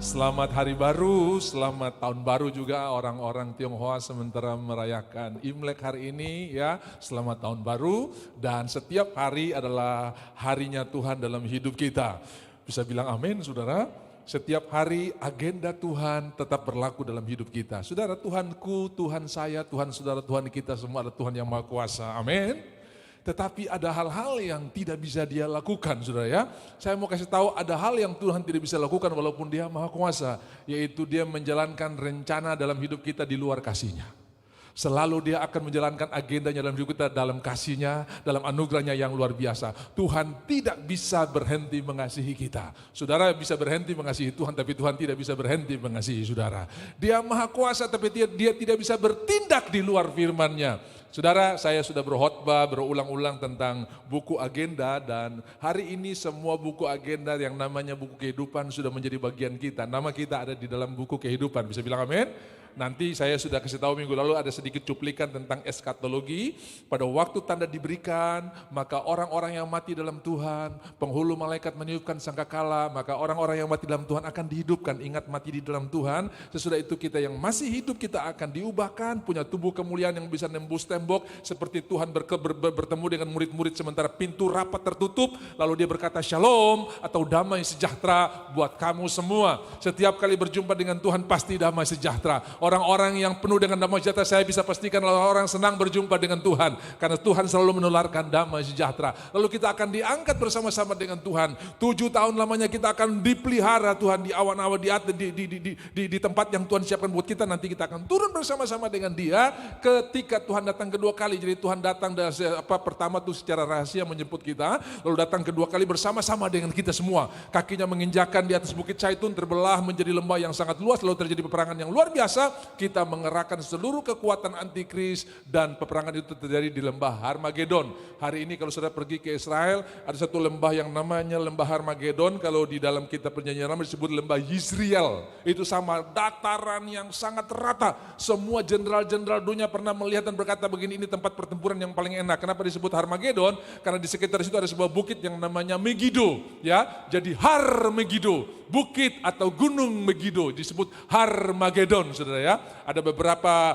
Selamat hari baru, selamat tahun baru juga orang-orang Tionghoa sementara merayakan Imlek hari ini ya. Selamat tahun baru dan setiap hari adalah harinya Tuhan dalam hidup kita. Bisa bilang amin saudara? Setiap hari agenda Tuhan tetap berlaku dalam hidup kita. Saudara, Tuhanku, Tuhan saya, Tuhan saudara, Tuhan kita semua adalah Tuhan yang Maha Kuasa. Amin. Tetapi ada hal-hal yang tidak bisa dia lakukan, saudara ya. Saya mau kasih tahu ada hal yang Tuhan tidak bisa lakukan walaupun dia Maha Kuasa. Yaitu dia menjalankan rencana dalam hidup kita di luar kasih-Nya. Selalu dia akan menjalankan agendanya dalam hidup kita, dalam kasih-Nya, dalam anugerah-Nya yang luar biasa. Tuhan tidak bisa berhenti mengasihi kita. Saudara bisa berhenti mengasihi Tuhan, tapi Tuhan tidak bisa berhenti mengasihi saudara. Dia Maha Kuasa, tapi dia tidak bisa bertindak di luar firman-Nya. Saudara, saya sudah berkhotbah berulang-ulang tentang buku agenda dan hari ini semua buku agenda yang namanya buku kehidupan sudah menjadi bagian kita. Nama kita ada di dalam buku kehidupan, bisa bilang amin? Nanti saya sudah kasih tahu minggu lalu ada sedikit cuplikan tentang eskatologi. Pada waktu tanda diberikan, maka orang-orang yang mati dalam Tuhan, penghulu malaikat meniupkan sangkakala, maka orang-orang yang mati dalam Tuhan akan dihidupkan. Ingat, mati di dalam Tuhan, sesudah itu kita yang masih hidup kita akan diubahkan, punya tubuh kemuliaan yang bisa nembus tembok, seperti Tuhan bertemu dengan murid-murid sementara pintu rapat tertutup, lalu dia berkata shalom atau damai sejahtera buat kamu semua. Setiap kali berjumpa dengan Tuhan pasti damai sejahtera. Orang-orang yang penuh dengan damai sejahtera, saya bisa pastikan orang senang berjumpa dengan Tuhan. Karena Tuhan selalu menularkan damai sejahtera. Lalu kita akan diangkat bersama-sama dengan Tuhan. 7 tahun lamanya kita akan dipelihara Tuhan di awan-awan, di tempat yang Tuhan siapkan buat kita. Nanti kita akan turun bersama-sama dengan Dia ketika Tuhan datang kedua kali. Jadi Tuhan datang pertama tuh secara rahasia menjemput kita. Lalu datang kedua kali bersama-sama dengan kita semua. Kakinya menginjakan di atas bukit Zaitun, terbelah menjadi lembah yang sangat luas. Lalu terjadi peperangan yang luar biasa. Kita mengerahkan seluruh kekuatan antikris dan peperangan itu terjadi di lembah Harmagedon. Hari ini kalau saudara pergi ke Israel, ada satu lembah yang namanya lembah Harmagedon. Kalau di dalam kitab perjanjian lama disebut lembah Yisrael. Itu sama, dataran yang sangat rata. Semua jenderal-jenderal dunia pernah melihat dan berkata begini, ini tempat pertempuran yang paling enak. Kenapa disebut Harmagedon? Karena di sekitar situ ada sebuah bukit yang namanya Megiddo, ya. Jadi Har Megiddo, bukit atau gunung Megiddo disebut Harmagedon, saudara ya. Ada beberapa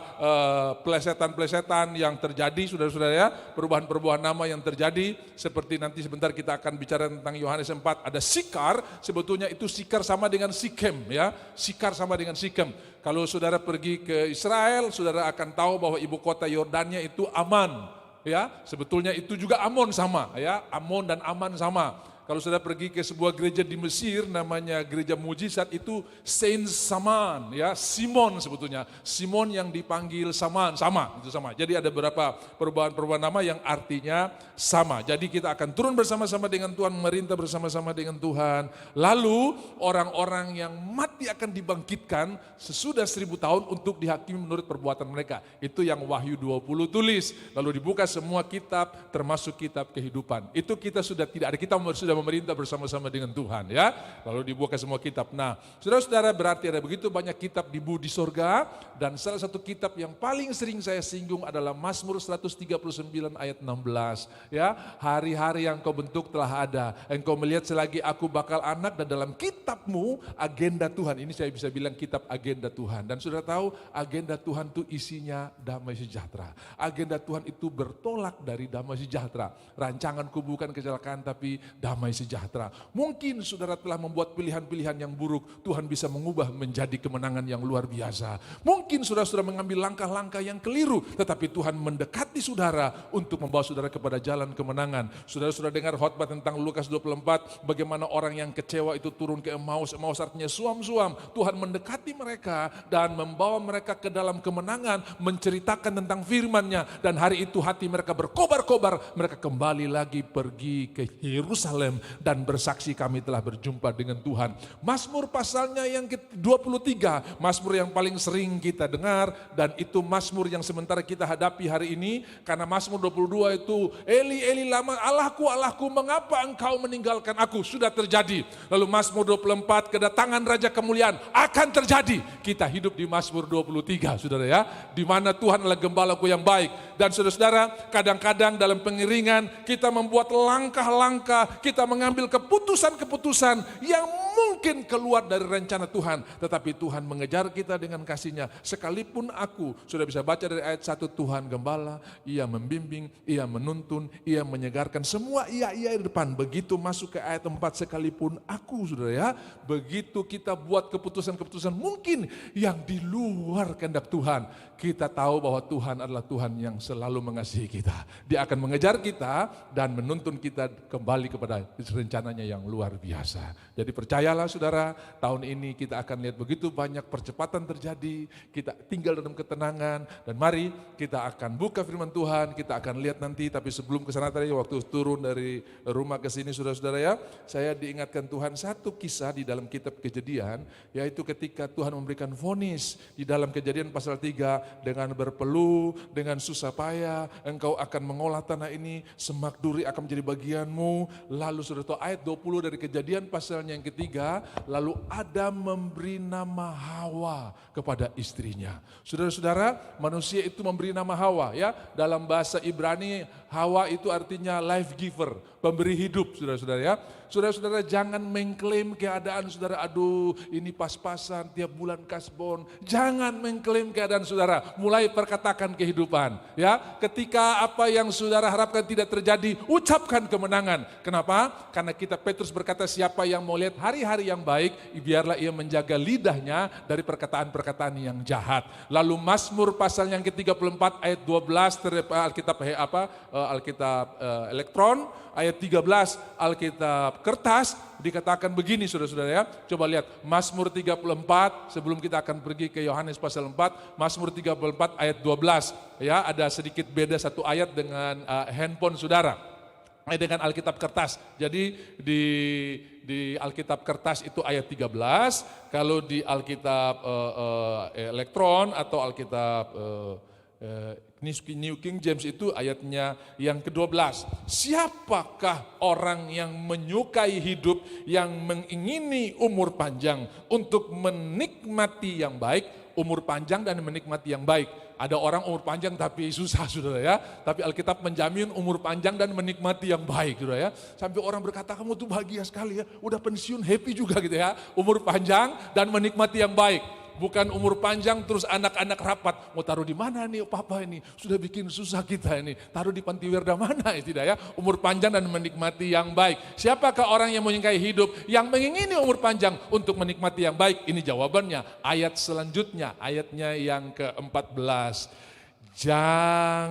pelesetan-pelesetan yang terjadi, saudara-saudara ya, perubahan-perubahan nama yang terjadi, seperti nanti sebentar kita akan bicara tentang Yohanes 4. Ada Sikar, sebetulnya itu Sikar sama dengan Sikem, ya. Sikar sama dengan Sikem. Kalau saudara pergi ke Israel, saudara akan tahu bahwa ibu kota Yordania itu Aman, ya. Sebetulnya itu juga Amon sama, ya. Amon dan Aman sama. Kalau saudara pergi ke sebuah gereja di Mesir, namanya gereja mujizat, itu Saint Saman, ya, Simon sebetulnya. Simon yang dipanggil Saman, sama, itu sama. Jadi ada beberapa perubahan-perubahan nama yang artinya sama. Jadi kita akan turun bersama-sama dengan Tuhan, merintah bersama-sama dengan Tuhan. Lalu orang-orang yang mati akan dibangkitkan sesudah 1000 tahun untuk dihakimi menurut perbuatan mereka. Itu yang Wahyu 20 tulis. Lalu dibuka semua kitab, termasuk kitab kehidupan. Itu kita sudah tidak ada, kita sudah memerintah bersama-sama dengan Tuhan, ya. Lalu dibuka semua kitab. Nah, saudara-saudara, berarti ada begitu banyak kitab di sorga, dan salah satu kitab yang paling sering saya singgung adalah Mazmur 139 ayat 16, ya. Hari-hari yang kau bentuk telah ada, engkau melihat selagi aku bakal anak, dan dalam kitabmu agenda Tuhan. Ini saya bisa bilang kitab agenda Tuhan. Dan saudara tahu agenda Tuhan itu isinya damai sejahtera. Agenda Tuhan itu bertolak dari damai sejahtera. Rancanganku bukan kecelakaan tapi damai sejahtera. Mungkin saudara telah membuat pilihan-pilihan yang buruk, Tuhan bisa mengubah menjadi kemenangan yang luar biasa. Mungkin saudara sudah mengambil langkah-langkah yang keliru, tetapi Tuhan mendekati saudara untuk membawa saudara kepada jalan kemenangan. Saudara sudah dengar khotbah tentang Lukas 24, bagaimana orang yang kecewa itu turun ke Emmaus. Emmaus artinya suam-suam. Tuhan mendekati mereka dan membawa mereka ke dalam kemenangan, menceritakan tentang firman-Nya, dan hari itu hati mereka berkobar-kobar. Mereka kembali lagi pergi ke Yerusalem dan bersaksi, kami telah berjumpa dengan Tuhan. Mazmur pasalnya yang ke-23, Mazmur yang paling sering kita dengar, dan itu Mazmur yang sementara kita hadapi hari ini, karena Mazmur 22 itu Eli Eli lama Allahku Allahku mengapa engkau meninggalkan aku, sudah terjadi. Lalu Mazmur 24, kedatangan Raja Kemuliaan akan terjadi. Kita hidup di Mazmur 23, saudara ya, di mana Tuhan adalah gembalaku yang baik. Dan saudara-saudara, kadang-kadang dalam pengiringan kita membuat langkah-langkah, kita mengambil keputusan-keputusan yang mungkin keluar dari rencana Tuhan. Tetapi Tuhan mengejar kita dengan kasih-Nya. Sekalipun aku, sudah bisa baca dari ayat 1, Tuhan gembala, Ia membimbing, Ia menuntun, Ia menyegarkan. Semua iya di depan. Begitu masuk ke ayat 4, sekalipun aku, saudara ya. Begitu kita buat keputusan-keputusan mungkin yang di luar kehendak Tuhan. Kita tahu bahwa Tuhan adalah Tuhan yang selalu mengasihi kita. Dia akan mengejar kita dan menuntun kita kembali kepada rencananya yang luar biasa. Jadi percayalah saudara, tahun ini kita akan lihat begitu banyak percepatan terjadi. Kita tinggal dalam ketenangan dan mari kita akan buka firman Tuhan, kita akan lihat nanti. Tapi sebelum kesana tadi waktu turun dari rumah ke sini saudara-saudara ya, saya diingatkan Tuhan satu kisah di dalam kitab Kejadian, yaitu ketika Tuhan memberikan vonis di dalam Kejadian pasal 3, dengan berpeluh, dengan susah payah, engkau akan mengolah tanah ini, semak duri akan menjadi bagianmu. Lalu sudah tahu ayat 20 dari Kejadian pasalnya yang ketiga, lalu Adam memberi nama Hawa kepada istrinya. Saudara-saudara, manusia itu memberi nama Hawa ya. Dalam bahasa Ibrani, Hawa itu artinya life giver, pemberi hidup saudara-saudara ya. Saudara-saudara jangan mengklaim keadaan saudara, aduh ini pas-pasan tiap bulan kasbon. Jangan mengklaim keadaan saudara, mulai perkatakan kehidupan. Ya, ketika apa yang saudara harapkan tidak terjadi, ucapkan kemenangan. Kenapa? Karena kita Petrus berkata siapa yang mau lihat hari-hari yang baik, biarlah ia menjaga lidahnya dari perkataan-perkataan yang jahat. Lalu Mazmur pasal yang ke-34 ayat 12 Alkitab Alkitab elektron, ayat 13 Alkitab kertas dikatakan begini saudara-saudara ya. Coba lihat Mazmur 34 sebelum kita akan pergi ke Yohanes pasal 4, Mazmur 34 ayat 12 ya, ada sedikit beda satu ayat dengan handphone saudara. Dengan Alkitab kertas. Jadi di Alkitab kertas itu ayat 13, kalau di Alkitab elektron atau Alkitab New King James itu ayatnya yang ke-12. Siapakah orang yang menyukai hidup, yang mengingini umur panjang untuk menikmati yang baik, umur panjang dan menikmati yang baik. Ada orang umur panjang tapi susah saudara ya. Tapi Alkitab menjamin umur panjang dan menikmati yang baik saudara ya. Sampai orang berkata kamu tuh bahagia sekali ya. Udah pensiun happy juga gitu ya. Umur panjang dan menikmati yang baik. Bukan umur panjang terus anak-anak rapat. Mau taruh di mana nih papa ini? Sudah bikin susah kita ini. Taruh di panti werda mana ya tidak ya? Umur panjang dan menikmati yang baik. Siapakah orang yang menyukai hidup, yang mengingini umur panjang untuk menikmati yang baik? Ini jawabannya. Ayat selanjutnya, ayatnya yang ke-14. Jagalah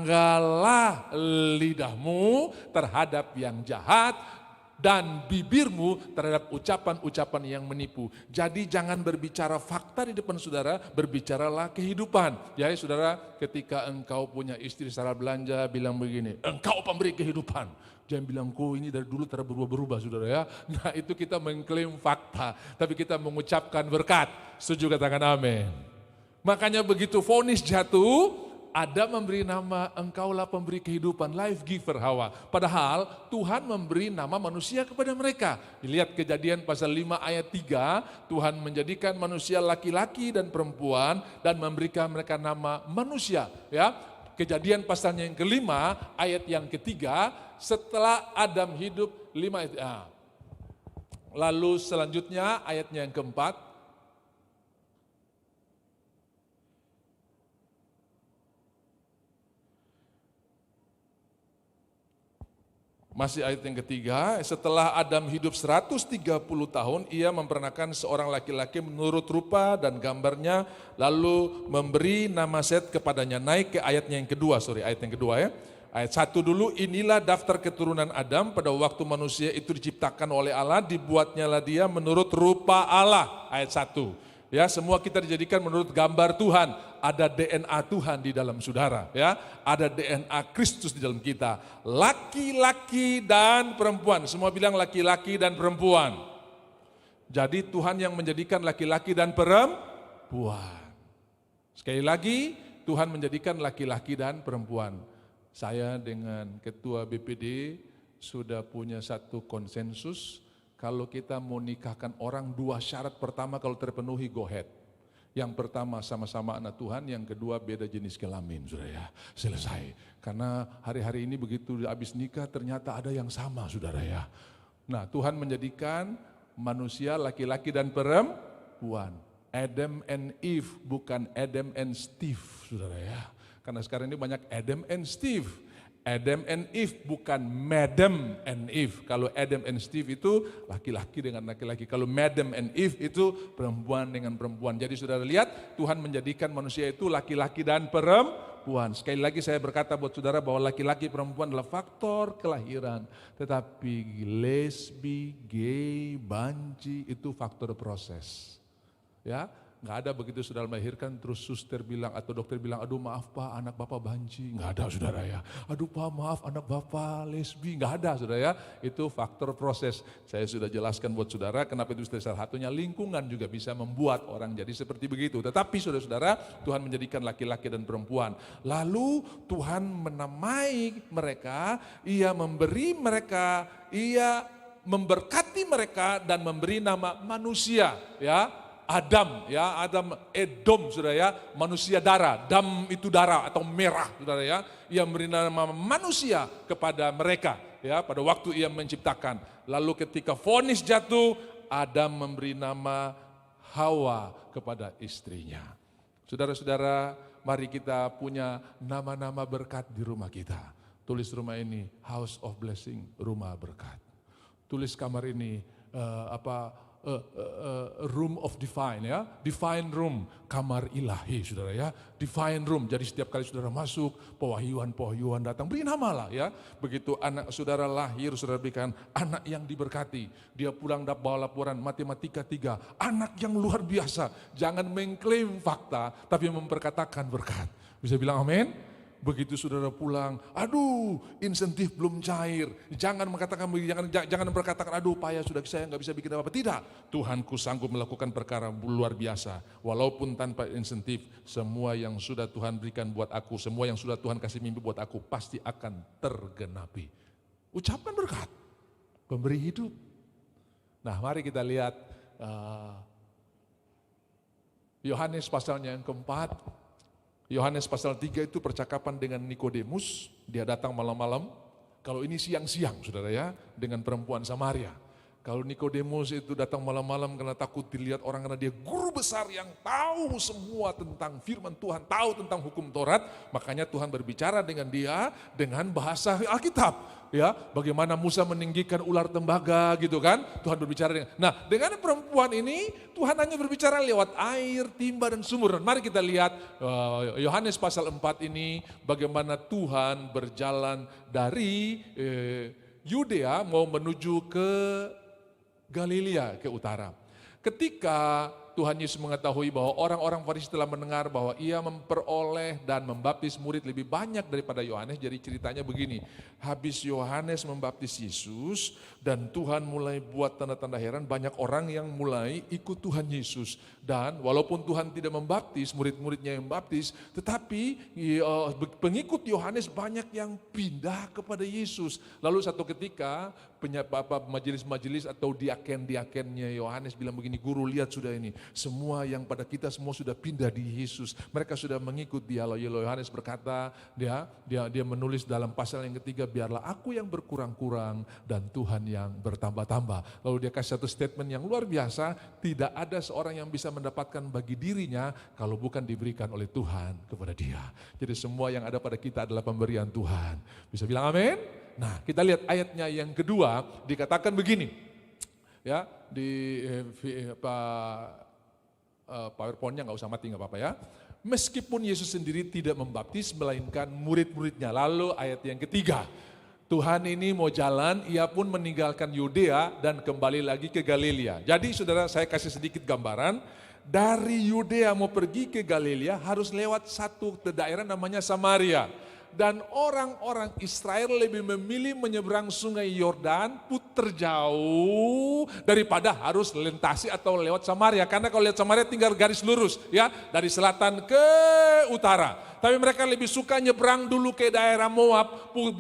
lidahmu terhadap yang jahat, dan bibirmu terhadap ucapan-ucapan yang menipu. Jadi jangan berbicara fakta di depan saudara, berbicaralah kehidupan. Ya saudara, ketika engkau punya istri salah belanja, bilang begini, engkau pemberi kehidupan. Jangan bilang, kok ini dari dulu tidak berubah-berubah saudara ya. Nah itu kita mengklaim fakta, tapi kita mengucapkan berkat. Setuju katakan amin. Makanya begitu vonis jatuh, Adam memberi nama engkaulah pemberi kehidupan, life giver Hawa. Padahal Tuhan memberi nama manusia kepada mereka. Lihat Kejadian pasal 5 ayat 3, Tuhan menjadikan manusia laki-laki dan perempuan dan memberikan mereka nama manusia. Ya, Kejadian pasalnya yang kelima ayat yang ketiga, setelah Adam hidup 5 ayat. Lalu selanjutnya ayatnya yang keempat. Masih ayat yang ketiga, setelah Adam hidup 130 tahun, ia memperanakan seorang laki-laki menurut rupa dan gambarnya, lalu memberi nama Set kepadanya. Naik ke ayatnya yang kedua, ayat yang kedua ya. Ayat 1 dulu, inilah daftar keturunan Adam pada waktu manusia itu diciptakan oleh Allah, dibuatnyalah dia menurut rupa Allah. Ayat 1. Ya, semua kita dijadikan menurut gambar Tuhan. Ada DNA Tuhan di dalam saudara, ya. Ada DNA Kristus di dalam kita. Laki-laki dan perempuan. Semua bilang laki-laki dan perempuan. Jadi Tuhan yang menjadikan laki-laki dan perempuan. Sekali lagi, Tuhan menjadikan laki-laki dan perempuan. Saya dengan ketua BPD sudah punya satu konsensus. Kalau kita mau nikahkan orang, 2 syarat pertama kalau terpenuhi, go ahead. Yang pertama sama-sama anak Tuhan, yang kedua beda jenis kelamin, saudara ya. Selesai. Karena hari-hari ini begitu habis nikah ternyata ada yang sama, saudara ya. Nah, Tuhan menjadikan manusia laki-laki dan perempuan. Adam and Eve, bukan Adam and Steve, saudara ya. Karena sekarang ini banyak Adam and Steve. Adam and Eve, bukan Madam and Eve. Kalau Adam and Steve itu laki-laki dengan laki-laki. Kalau Madam and Eve itu perempuan dengan perempuan. Jadi saudara lihat, Tuhan menjadikan manusia itu laki-laki dan perempuan. Sekali lagi saya berkata buat saudara bahwa laki-laki perempuan adalah faktor kelahiran. Tetapi lesbi, gay, banci itu faktor proses. Ya, nggak ada begitu saudara melahirkan terus suster bilang atau dokter bilang, aduh maaf pak anak bapak banci, nggak ada saudara ya. Aduh pak maaf anak bapak lesbi, nggak ada saudara ya. Itu faktor proses. Saya sudah jelaskan buat saudara kenapa itu salah satunya. Lingkungan juga bisa membuat orang jadi seperti begitu. Tetapi saudara-saudara, Tuhan menjadikan laki-laki dan perempuan. Lalu Tuhan menamai mereka, Ia memberi mereka, Ia memberkati mereka dan memberi nama manusia, ya. Adam, ya, Adam Edom, saudara ya, manusia darah, dam itu darah atau merah, saudara ya. Ia memberi nama manusia kepada mereka, ya, pada waktu ia menciptakan. Lalu ketika vonis jatuh, Adam memberi nama Hawa kepada istrinya. Saudara-saudara, mari kita punya nama-nama berkat di rumah kita. Tulis rumah ini House of Blessing, rumah berkat. Tulis kamar ini room of divine, ya, divine room, kamar ilahi, saudara ya, divine room. Jadi setiap kali saudara masuk, pewahyuan datang, beri nama lah ya. Begitu anak saudara lahir, saudara berikan anak yang diberkati. Dia pulang bawa laporan matematika 3, anak yang luar biasa. Jangan mengklaim fakta, tapi memperkatakan berkat. Bisa bilang amin? Begitu saudara pulang, aduh insentif belum cair. Jangan berkatakan, aduh payah sudah saya nggak bisa bikin apa-apa. Tidak, Tuhanku sanggup melakukan perkara luar biasa. Walaupun tanpa insentif, semua yang sudah Tuhan berikan buat aku, semua yang sudah Tuhan kasih mimpi buat aku, pasti akan tergenapi. Ucapan berkat, pemberi hidup. Nah mari kita lihat Yohanes pasalnya yang keempat. Yohanes pasal 3 itu percakapan dengan Nikodemus, dia datang malam-malam. Kalau ini siang-siang saudara ya, dengan perempuan Samaria. Kalau Nikodemus itu datang malam-malam karena takut dilihat orang, karena dia guru besar yang tahu semua tentang firman Tuhan, tahu tentang hukum Taurat, makanya Tuhan berbicara dengan dia dengan bahasa Alkitab. Ya, bagaimana Musa meninggikan ular tembaga gitu kan, Tuhan berbicara dengan. Nah, dengan perempuan ini Tuhan hanya berbicara lewat air, timba dan sumur. Mari kita lihat Yohanes pasal 4 ini bagaimana Tuhan berjalan dari Yudea mau menuju ke Galilea ke utara. Ketika Tuhan Yesus mengetahui bahwa orang-orang Farisi telah mendengar bahwa ia memperoleh dan membaptis murid lebih banyak daripada Yohanes. Jadi ceritanya begini, habis Yohanes membaptis Yesus dan Tuhan mulai buat tanda-tanda heran, banyak orang yang mulai ikut Tuhan Yesus. Dan walaupun Tuhan tidak membaptis, murid-muridnya yang membaptis, tetapi pengikut Yohanes banyak yang pindah kepada Yesus. Lalu satu ketika majelis-majelis atau diaken-diakennya Yohanes bilang begini, guru lihat sudah ini, semua yang pada kita semua sudah pindah di Yesus. Mereka sudah mengikut dia. Lalu Yohanes berkata, dia menulis dalam pasal yang ketiga, biarlah aku yang berkurang-kurang dan Tuhan yang bertambah-tambah. Lalu dia kasih satu statement yang luar biasa, tidak ada seorang yang bisa mendapatkan bagi dirinya kalau bukan diberikan oleh Tuhan kepada dia. Jadi semua yang ada pada kita adalah pemberian Tuhan. Bisa bilang amin? Nah, kita lihat ayatnya yang kedua, dikatakan begini. Ya, di PowerPoint-nya nggak usah mati, nggak apa-apa ya. Meskipun Yesus sendiri tidak membaptis, melainkan murid-muridnya. Lalu ayat yang ketiga, Tuhan ini mau jalan, ia pun meninggalkan Yudea dan kembali lagi ke Galilea. Jadi saudara, saya kasih sedikit gambaran. Dari Yudea mau pergi ke Galilea harus lewat satu daerah namanya Samaria. Dan orang-orang Israel lebih memilih menyeberang sungai Yordan puter jauh daripada harus lintasi atau lewat Samaria. Karena kalau lewat Samaria tinggal garis lurus ya, dari selatan ke utara. Tapi mereka lebih suka nyebrang dulu ke daerah Moab, 2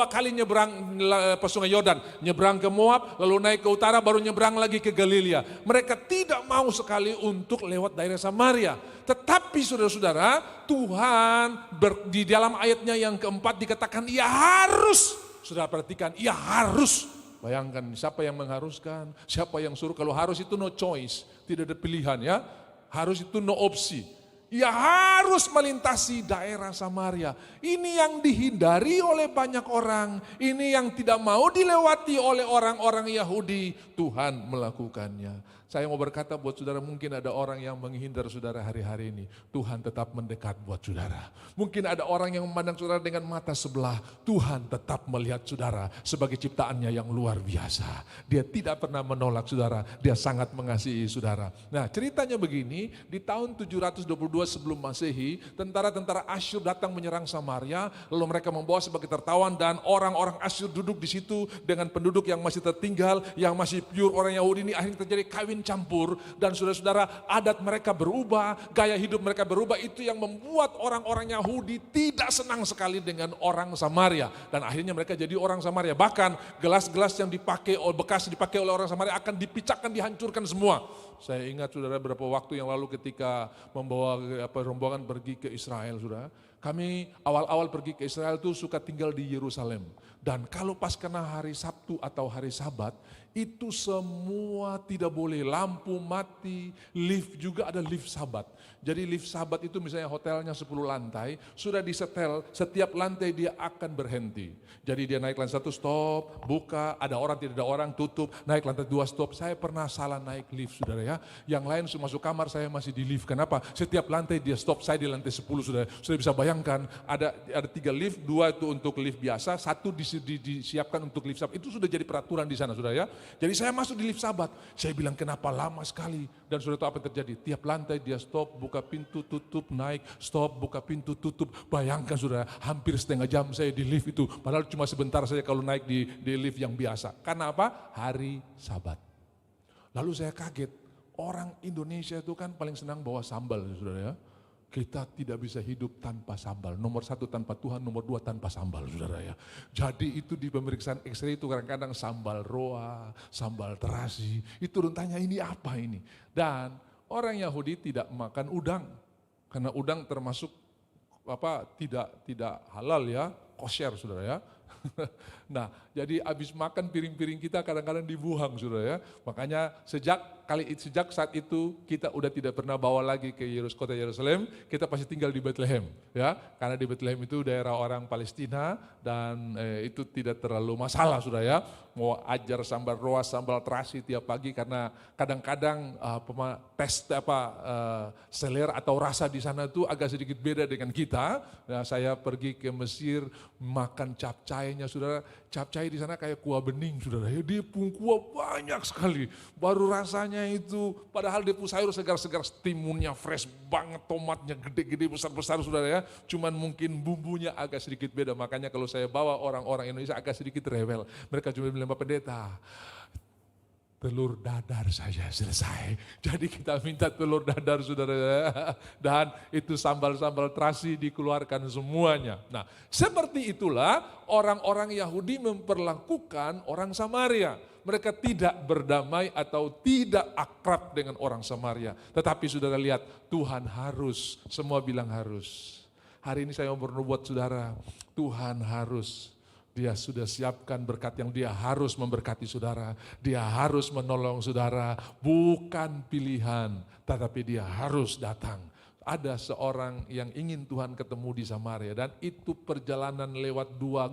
kali nyebrang Sungai Yordan. Nyebrang ke Moab, lalu naik ke utara, baru nyebrang lagi ke Galilea. Mereka tidak mau sekali untuk lewat daerah Samaria. Tetapi saudara-saudara, Tuhan di dalam ayatnya yang keempat dikatakan ia harus. Saudara perhatikan, ia harus. Bayangkan siapa yang mengharuskan, siapa yang suruh. Kalau harus itu no choice, tidak ada pilihan ya. Harus itu no opsi. Ia harus melintasi daerah Samaria. Ini yang dihindari oleh banyak orang. Ini yang tidak mau dilewati oleh orang-orang Yahudi. Tuhan melakukannya. Saya mau berkata buat saudara, mungkin ada orang yang menghindar saudara hari-hari ini. Tuhan tetap mendekat buat saudara. Mungkin ada orang yang memandang saudara dengan mata sebelah. Tuhan tetap melihat saudara sebagai ciptaannya yang luar biasa. Dia tidak pernah menolak saudara. Dia sangat mengasihi saudara. Nah, ceritanya begini, di tahun 722 sebelum Masehi, tentara-tentara Asyur datang menyerang Samaria, lalu mereka membawa sebagai tertawan dan orang-orang Asyur duduk di situ dengan penduduk yang masih tertinggal, yang masih pure orang Yahudi ini, akhirnya terjadi kawin campur dan saudara-saudara adat mereka berubah, gaya hidup mereka berubah, itu yang membuat orang-orang Yahudi tidak senang sekali dengan orang Samaria dan akhirnya mereka jadi orang Samaria. Bahkan gelas-gelas yang bekas dipakai oleh orang Samaria akan dipecahkan, dihancurkan semua. Saya ingat saudara beberapa waktu yang lalu ketika membawa rombongan pergi ke Israel, saudara. Kami awal-awal pergi ke Israel itu suka tinggal di Yerusalem. Dan kalau pas kena hari Sabtu atau hari Sabat, itu semua tidak boleh, lampu mati, lift juga ada lift Sabat. Jadi lift Sabat itu misalnya hotelnya 10 lantai, sudah disetel, setiap lantai dia akan berhenti. Jadi dia naik lantai 1 stop, buka, ada orang tidak ada orang tutup, naik lantai 2 stop. Saya pernah salah naik lift saudara ya, yang lain masuk kamar saya masih di lift. Kenapa? Setiap lantai dia stop, saya di lantai 10 saudara. Sudah bisa bayangkan, ada 3 lift, 2 itu untuk lift biasa, 1 disiapkan untuk lift Sabat. Itu sudah jadi peraturan di sana saudara ya. Jadi saya masuk di lift Sabat, saya bilang kenapa lama sekali. Dan saudara tahu apa yang terjadi? Tiap lantai dia stop, buka pintu, tutup, naik, stop, buka pintu, tutup. Bayangkan saudara, hampir setengah jam saya di lift itu. Padahal cuma sebentar saja kalau naik di lift yang biasa. Karena apa? Hari Sabat. Lalu saya kaget, orang Indonesia itu kan paling senang bawa sambal saudara ya. Kita tidak bisa hidup tanpa sambal. Nomor 1 tanpa Tuhan, nomor 2 tanpa sambal saudara ya. Jadi itu di pemeriksaan X-ray itu kadang-kadang sambal roa, sambal terasi. Itu tanya ini apa ini? Dan orang Yahudi tidak makan udang. Karena udang termasuk tidak halal ya, kosher saudara ya. Nah, jadi habis makan piring-piring kita kadang-kadang dibuang saudara ya. Makanya sejak saat itu kita udah tidak pernah bawa lagi ke kota Yerusalem, kita pasti tinggal di Bethlehem ya. Karena di Bethlehem itu daerah orang Palestina dan itu tidak terlalu masalah saudara ya. Mau ajar sambal roa, sambal terasi tiap pagi karena kadang-kadang selera atau rasa di sana itu agak sedikit beda dengan kita. Nah, saya pergi ke Mesir makan capcaynya saudara. Capcay di sana kayak kuah bening saudara. Dia pun kuah banyak sekali. Baru rasanya itu padahal dia pun sayur segar-segar, timunnya fresh banget, tomatnya gede-gede besar-besar saudara ya. Cuman mungkin bumbunya agak sedikit beda. Makanya kalau saya bawa orang-orang Indonesia agak sedikit rewel. Mereka cuma bilang, Pak Pendeta, telur dadar saja selesai. Jadi kita minta telur dadar saudara. Dan itu sambal-sambal terasi dikeluarkan semuanya. Nah seperti itulah orang-orang Yahudi memperlakukan orang Samaria. Mereka tidak berdamai atau tidak akrab dengan orang Samaria. Tetapi saudara lihat, Tuhan harus, semua bilang harus. Hari ini saya mau bernubuat saudara, Tuhan harus. Dia sudah siapkan berkat yang dia harus memberkati saudara. Dia harus menolong saudara, bukan pilihan, tetapi dia harus datang. Ada seorang yang ingin Tuhan ketemu di Samaria dan itu perjalanan lewat dua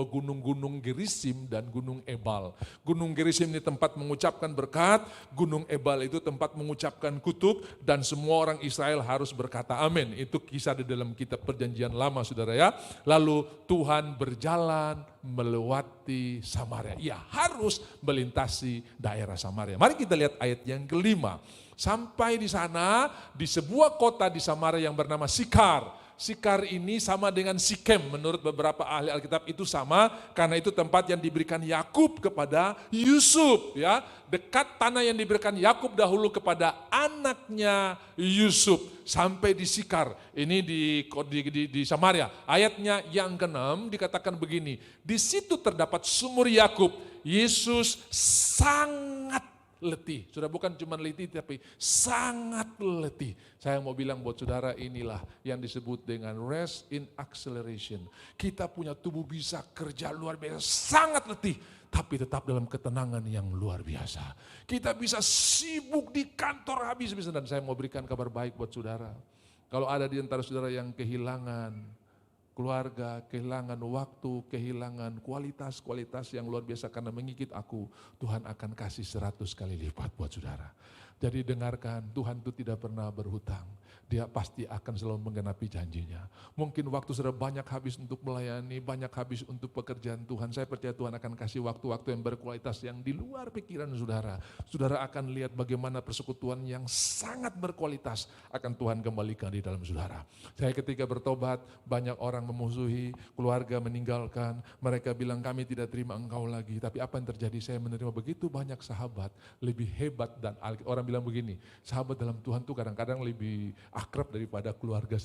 gunung-gunung Gerisim dan Gunung Ebal. Gunung Gerisim ini tempat mengucapkan berkat, Gunung Ebal itu tempat mengucapkan kutuk dan semua orang Israel harus berkata amin. Itu kisah di dalam kitab Perjanjian Lama saudara ya. Lalu Tuhan berjalan melewati Samaria. Ia harus melintasi daerah Samaria. Mari kita lihat ayat yang kelima. Sampai di sana, di sebuah kota di Samaria yang bernama Sikar. Sikar ini sama dengan Sikem, menurut beberapa ahli Alkitab itu sama, karena itu tempat yang diberikan Yakub kepada Yusuf, ya. Dekat tanah yang diberikan Yakub dahulu kepada anaknya Yusuf sampai di Sikar. Ini di Samaria. Ayatnya yang ke-6 dikatakan begini, di situ terdapat sumur Yakub. Yesus sangat letih. Sudah bukan cuma letih tapi sangat letih. Saya mau bilang buat saudara, inilah yang disebut dengan rest in acceleration. Kita punya tubuh bisa kerja luar biasa, sangat letih, tapi tetap dalam ketenangan yang luar biasa. Kita bisa sibuk di kantor habis-habisan, dan saya mau berikan kabar baik buat saudara. Kalau ada di antara saudara yang kehilangan keluarga, kehilangan waktu, kehilangan kualitas-kualitas yang luar biasa karena mengikut aku, Tuhan akan kasih 100 kali lipat buat saudara. Jadi dengarkan, Tuhan itu tidak pernah berhutang. Dia pasti akan selalu menggenapi janjinya. Mungkin waktu saudara banyak habis untuk melayani, banyak habis untuk pekerjaan Tuhan. Saya percaya Tuhan akan kasih waktu-waktu yang berkualitas yang di luar pikiran saudara. Saudara akan lihat bagaimana persekutuan yang sangat berkualitas akan Tuhan kembalikan di dalam saudara. Saya ketika bertobat, banyak orang memusuhi, keluarga meninggalkan. Mereka bilang kami tidak terima engkau lagi. Tapi apa yang terjadi? Saya menerima begitu banyak sahabat, lebih hebat dan orang bilang begini, sahabat dalam Tuhan tuh kadang-kadang lebih akrab daripada keluarga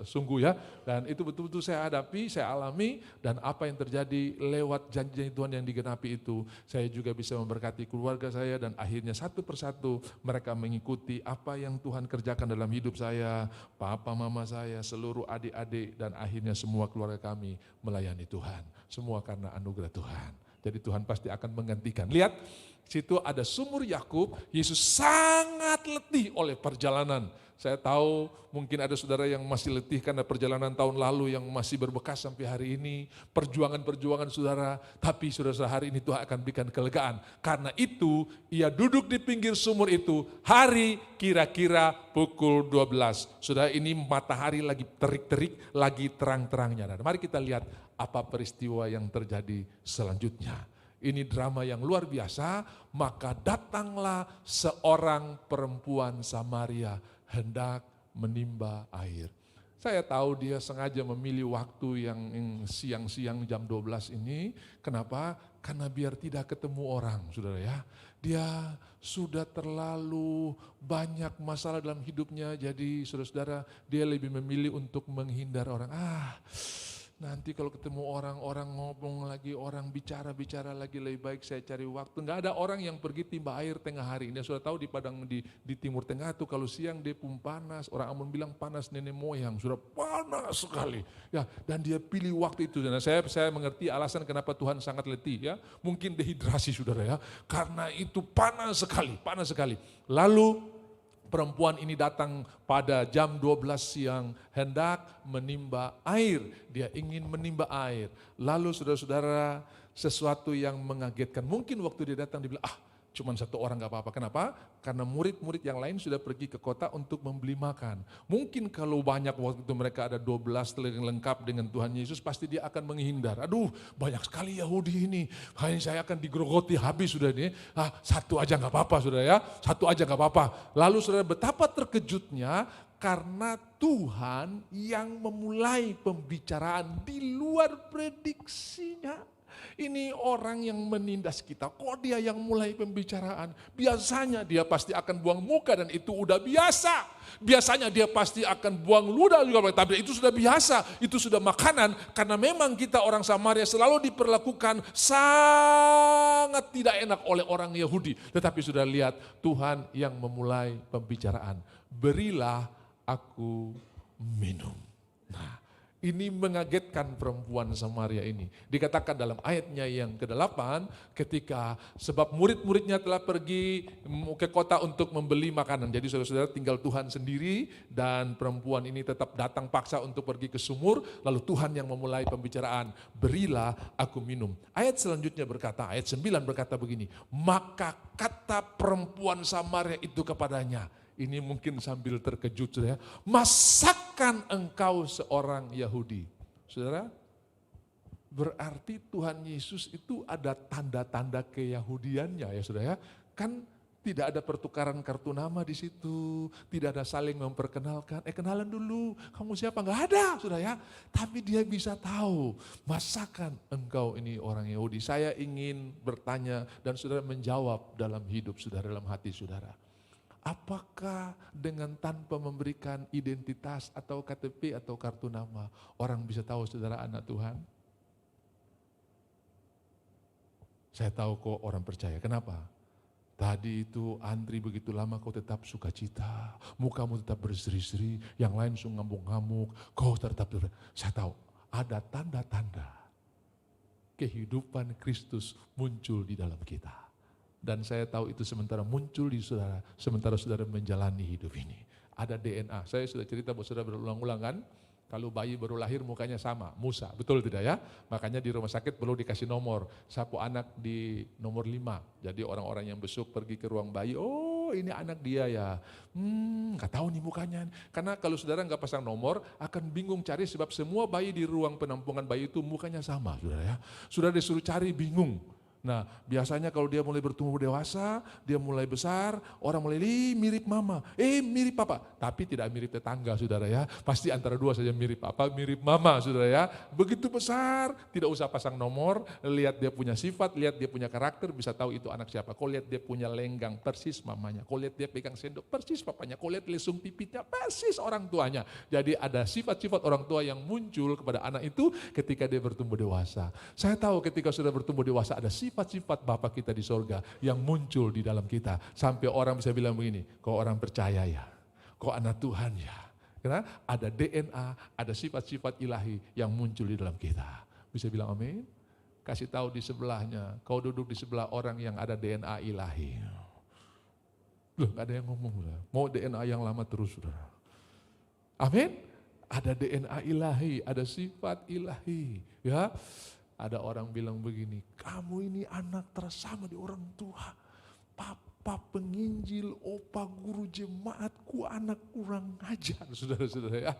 sungguh ya. Dan itu betul-betul saya hadapi, saya alami, dan apa yang terjadi lewat janji-janji Tuhan yang digenapi itu, saya juga bisa memberkati keluarga saya, dan akhirnya satu persatu mereka mengikuti apa yang Tuhan kerjakan dalam hidup saya, papa mama saya, seluruh adik-adik, dan akhirnya semua keluarga kami melayani Tuhan. Semua karena anugerah Tuhan. Jadi Tuhan pasti akan menggantikan. Lihat, situ ada sumur Yakub. Yesus sangat letih oleh perjalanan. Saya tahu mungkin ada saudara yang masih letih karena perjalanan tahun lalu yang masih berbekas sampai hari ini. Perjuangan-perjuangan saudara, tapi saudara hari ini Tuhan akan berikan kelegaan. Karena itu ia duduk di pinggir sumur itu hari kira-kira pukul 12. Saudara, ini matahari lagi terik-terik, lagi terang-terangnya. Nah, mari kita lihat apa peristiwa yang terjadi selanjutnya. Ini drama yang luar biasa. Maka datanglah seorang perempuan Samaria hendak menimba air. Saya tahu dia sengaja memilih waktu yang siang-siang jam 12 ini. Kenapa? Karena biar tidak ketemu orang, saudara ya. Dia sudah terlalu banyak masalah dalam hidupnya. Jadi saudara-saudara, dia lebih memilih untuk menghindar orang. Nanti kalau ketemu orang ngomong lagi, orang bicara lagi, lebih baik saya cari waktu. Enggak ada orang yang pergi timba air tengah hari. Ini sudah tahu di Padang di Timur Tengah tuh kalau siang dia pun panas. Orang Ambon bilang panas nenek moyang, sudah panas sekali. Ya, dan dia pilih waktu itu. Dan saya mengerti alasan kenapa Tuhan sangat letih ya. Mungkin dehidrasi saudara ya. Karena itu panas sekali. Lalu perempuan ini datang pada jam 12 siang hendak menimba air. Dia ingin menimba air. Lalu saudara-saudara, sesuatu yang mengagetkan. Mungkin waktu dia datang dia bilang, cuman satu orang gak apa-apa. Kenapa? Karena murid-murid yang lain sudah pergi ke kota untuk membeli makan. Mungkin kalau banyak waktu itu mereka ada 12 lengkap dengan Tuhan Yesus, pasti dia akan menghindar. Aduh, banyak sekali Yahudi ini. Hanya saya akan digerogoti habis sudah ini. Satu aja gak apa-apa sudah ya. Satu aja gak apa-apa. Lalu saudara, betapa terkejutnya karena Tuhan yang memulai pembicaraan di luar prediksinya. Ini orang yang menindas kita, kok dia yang mulai pembicaraan? Biasanya dia pasti akan buang muka dan itu udah biasa. Biasanya dia pasti akan buang ludah juga, tapi itu sudah biasa, itu sudah makanan. Karena memang kita orang Samaria selalu diperlakukan sangat tidak enak oleh orang Yahudi. Tetapi sudah lihat Tuhan yang memulai pembicaraan. Berilah aku minum. Nah, ini mengagetkan perempuan Samaria ini. Dikatakan dalam ayatnya yang ke-8, ketika sebab murid-muridnya telah pergi ke kota untuk membeli makanan. Jadi saudara-saudara, tinggal Tuhan sendiri dan perempuan ini tetap datang paksa untuk pergi ke sumur. Lalu Tuhan yang memulai pembicaraan, berilah aku minum. Ayat selanjutnya berkata, ayat 9 berkata begini, maka kata perempuan Samaria itu kepadanya, ini mungkin sambil terkejut saudara, masakan engkau seorang Yahudi? Saudara, berarti Tuhan Yesus itu ada tanda-tanda keyahudiannya ya saudara ya. Kan Tidak ada pertukaran kartu nama di situ, tidak ada saling memperkenalkan. Kenalan dulu, kamu siapa? Enggak ada, sudah ya. Tapi dia bisa tahu, masakan engkau ini orang Yahudi. Saya ingin bertanya dan saudara menjawab dalam hidup saudara, dalam hati saudara. Apakah dengan tanpa memberikan identitas atau KTP atau kartu nama, orang bisa tahu saudara anak Tuhan? Saya tahu kok orang percaya, kenapa? Tadi itu antri begitu lama kau tetap sukacita, mukamu tetap berseri-seri, yang lain ngamuk-ngamuk, kau tetap, saya tahu ada tanda-tanda kehidupan Kristus muncul di dalam kita. Dan saya tahu itu sementara muncul di saudara, sementara saudara menjalani hidup ini. Ada DNA, saya sudah cerita buat saudara berulang-ulang kan, kalau bayi baru lahir mukanya sama, Musa, betul tidak ya? Makanya di rumah sakit perlu dikasih nomor, sapu anak di nomor 5. Jadi orang-orang yang besuk pergi ke ruang bayi, oh ini anak dia ya. Gak tahu nih mukanya. Karena kalau saudara gak pasang nomor, akan bingung cari sebab semua bayi di ruang penampungan bayi itu mukanya sama, saudara ya. Sudah disuruh cari bingung. Nah, biasanya kalau dia mulai bertumbuh dewasa, dia mulai besar, orang mulai, mirip mama, mirip papa. Tapi tidak mirip tetangga, saudara ya. Pasti antara dua saja mirip papa, mirip mama, saudara ya. Begitu besar, tidak usah pasang nomor, lihat dia punya sifat, lihat dia punya karakter, bisa tahu itu anak siapa. Kau lihat dia punya lenggang, persis mamanya. Kau lihat dia pegang sendok, persis papanya. Kau lihat lesung pipitnya, persis orang tuanya. Jadi ada sifat-sifat orang tua yang muncul kepada anak itu ketika dia bertumbuh dewasa. Saya tahu ketika sudah bertumbuh dewasa ada sifat-sifat Bapa kita di sorga yang muncul di dalam kita. Sampai orang bisa bilang begini, kau orang percaya ya, kau anak Tuhan ya. Karena ada DNA, ada sifat-sifat ilahi yang muncul di dalam kita. Bisa bilang amin? Kasih tahu di sebelahnya, kau duduk di sebelah orang yang ada DNA ilahi. Loh, gak ada yang ngomong. Mau DNA yang lama terus, saudara. Amin? Ada DNA ilahi, ada sifat ilahi. Ya. Ada orang bilang begini, kamu ini anak tersama di orang tua. Papa penginjil, opa guru jemaatku, anak kurang ajar, saudara-saudara ya.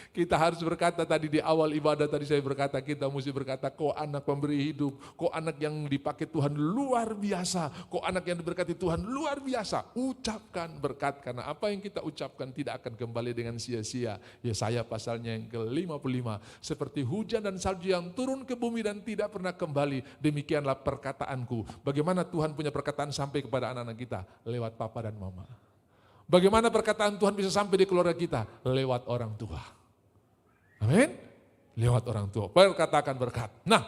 Kita harus berkata tadi di awal ibadah tadi saya berkata, kita mesti berkata, kau anak pemberi hidup, kau anak yang dipakai Tuhan luar biasa, kau anak yang diberkati Tuhan luar biasa. Ucapkan berkat, karena apa yang kita ucapkan tidak akan kembali dengan sia-sia. Yesaya pasalnya yang ke-55, seperti hujan dan salju yang turun ke bumi dan tidak pernah kembali, demikianlah perkataanku. Bagaimana Tuhan punya perkataan sampai kepada anak-anak kita? Lewat papa dan mama. Bagaimana perkataan Tuhan bisa sampai di keluarga kita? Lewat orang tua. Amin? Lewat orang tua. Perkatakan berkat. Nah,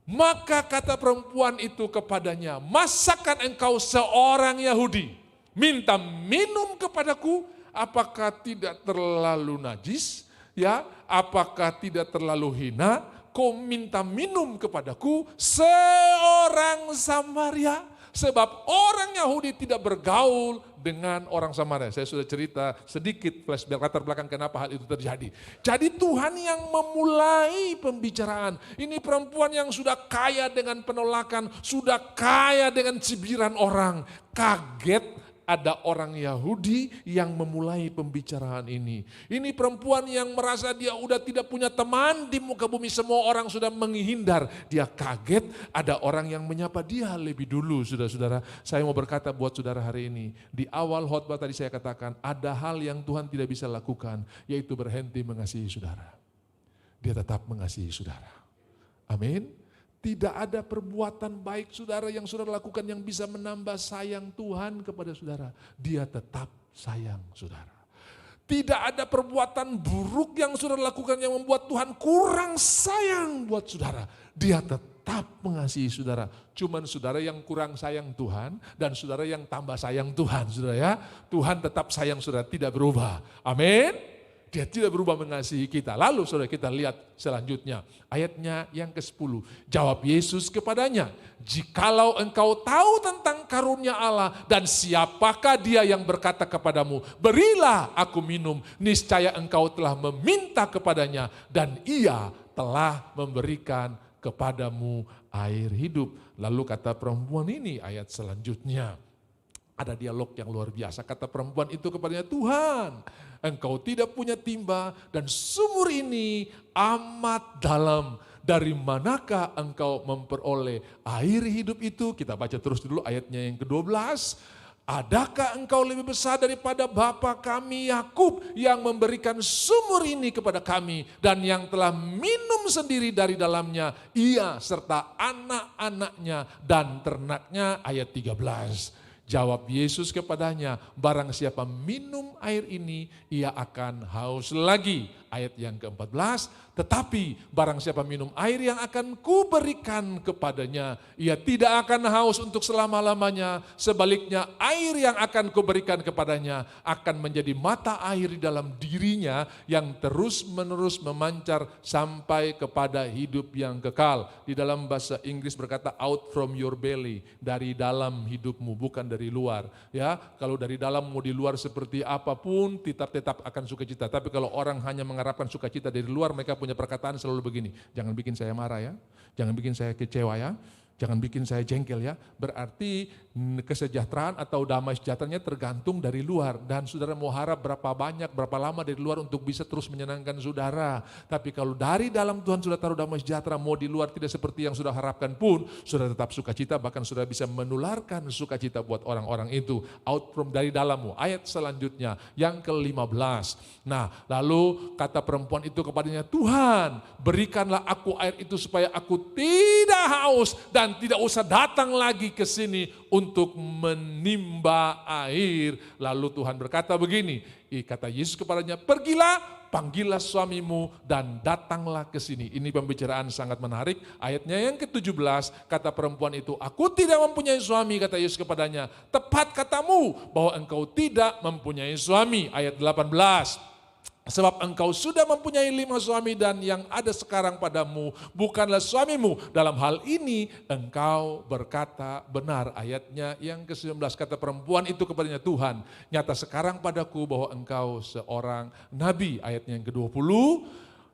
maka kata perempuan itu kepadanya, masakan engkau seorang Yahudi, minta minum kepadaku, apakah tidak terlalu najis? Ya, apakah tidak terlalu hina? Kau minta minum kepadaku seorang Samaria? Sebab orang Yahudi tidak bergaul dengan orang Samaria. Saya sudah cerita sedikit flashback latar belakang kenapa hal itu terjadi. Jadi Tuhan yang memulai pembicaraan. Ini perempuan yang sudah kaya dengan penolakan, sudah kaya dengan cibiran orang. Kaget ada orang Yahudi yang memulai pembicaraan ini. Ini perempuan yang merasa dia udah tidak punya teman di muka bumi, semua orang sudah menghindar. Dia kaget ada orang yang menyapa dia lebih dulu, saudara-saudara. Saya mau berkata buat saudara hari ini, di awal khotbah tadi saya katakan ada hal yang Tuhan tidak bisa lakukan, yaitu berhenti mengasihi saudara. Dia tetap mengasihi saudara. Amin. Tidak ada perbuatan baik saudara yang saudara lakukan yang bisa menambah sayang Tuhan kepada saudara. Dia tetap sayang saudara. Tidak ada perbuatan buruk yang saudara lakukan yang membuat Tuhan kurang sayang buat saudara. Dia tetap mengasihi saudara. Cuman saudara yang kurang sayang Tuhan dan saudara yang tambah sayang Tuhan, saudara ya. Tuhan tetap sayang saudara, tidak berubah. Amin. Dia tidak berubah mengasihi kita. Lalu saudara kita lihat selanjutnya. Ayatnya yang ke-10. Jawab Yesus kepadanya. Jikalau engkau tahu tentang karunia Allah dan siapakah dia yang berkata kepadamu, berilah aku minum. Niscaya engkau telah meminta kepadanya dan ia telah memberikan kepadamu air hidup. Lalu kata perempuan ini ayat selanjutnya. Ada dialog yang luar biasa. Kata perempuan itu kepadanya, Tuhan, engkau tidak punya timba dan sumur ini amat dalam. dari manakah engkau memperoleh air hidup itu? Kita baca terus dulu ayatnya yang ke-12. Adakah engkau lebih besar daripada bapa kami Yakub yang memberikan sumur ini kepada kami dan yang telah minum sendiri dari dalamnya, ia serta anak-anaknya dan ternaknya? Ayat 13. Jawab Yesus kepadanya, barang siapa minum air ini, ia akan haus lagi. Ayat yang ke-14, tetapi barang siapa minum air yang akan kuberikan kepadanya, ia tidak akan haus untuk selama-lamanya. Sebaliknya air yang akan kuberikan kepadanya akan menjadi mata air di dalam dirinya yang terus-menerus memancar sampai kepada hidup yang kekal. Di dalam bahasa Inggris berkata out from your belly, dari dalam hidupmu, bukan dari luar. Ya, kalau dari dalam mau di luar seperti apapun, tetap akan sukacita. Tapi kalau orang hanya mengharapkan sukacita dari luar, mereka punya perkataan selalu begini, jangan bikin saya marah ya, jangan bikin saya kecewa ya, jangan bikin saya jengkel ya. Berarti kesejahteraan atau damai sejahteranya tergantung dari luar. Dan saudara mau harap berapa banyak, berapa lama dari luar untuk bisa terus menyenangkan saudara. Tapi kalau dari dalam Tuhan sudah taruh damai sejahtera, mau di luar tidak seperti yang sudah harapkan pun, sudah tetap sukacita, bahkan sudah bisa menularkan sukacita buat orang-orang itu. Out from, dari dalammu. Ayat selanjutnya, yang ke-15. Nah, lalu kata perempuan itu kepadanya, Tuhan berikanlah aku air itu supaya aku tidak haus dan tidak usah datang lagi ke sini untuk menimba air. Lalu Tuhan berkata begini, kata Yesus kepadanya, pergilah, panggillah suamimu dan datanglah ke sini. Ini pembicaraan sangat menarik. Ayatnya yang ke-17, kata perempuan itu, aku tidak mempunyai suami, kata Yesus kepadanya. Tepat katamu bahwa engkau tidak mempunyai suami. Ayat 18. Sebab engkau sudah mempunyai 5 suami dan yang ada sekarang padamu bukanlah suamimu. Dalam hal ini engkau berkata benar. Ayatnya yang ke-19, kata perempuan itu kepadanya, Tuhan nyata sekarang padaku bahwa engkau seorang nabi. Ayatnya yang ke-20,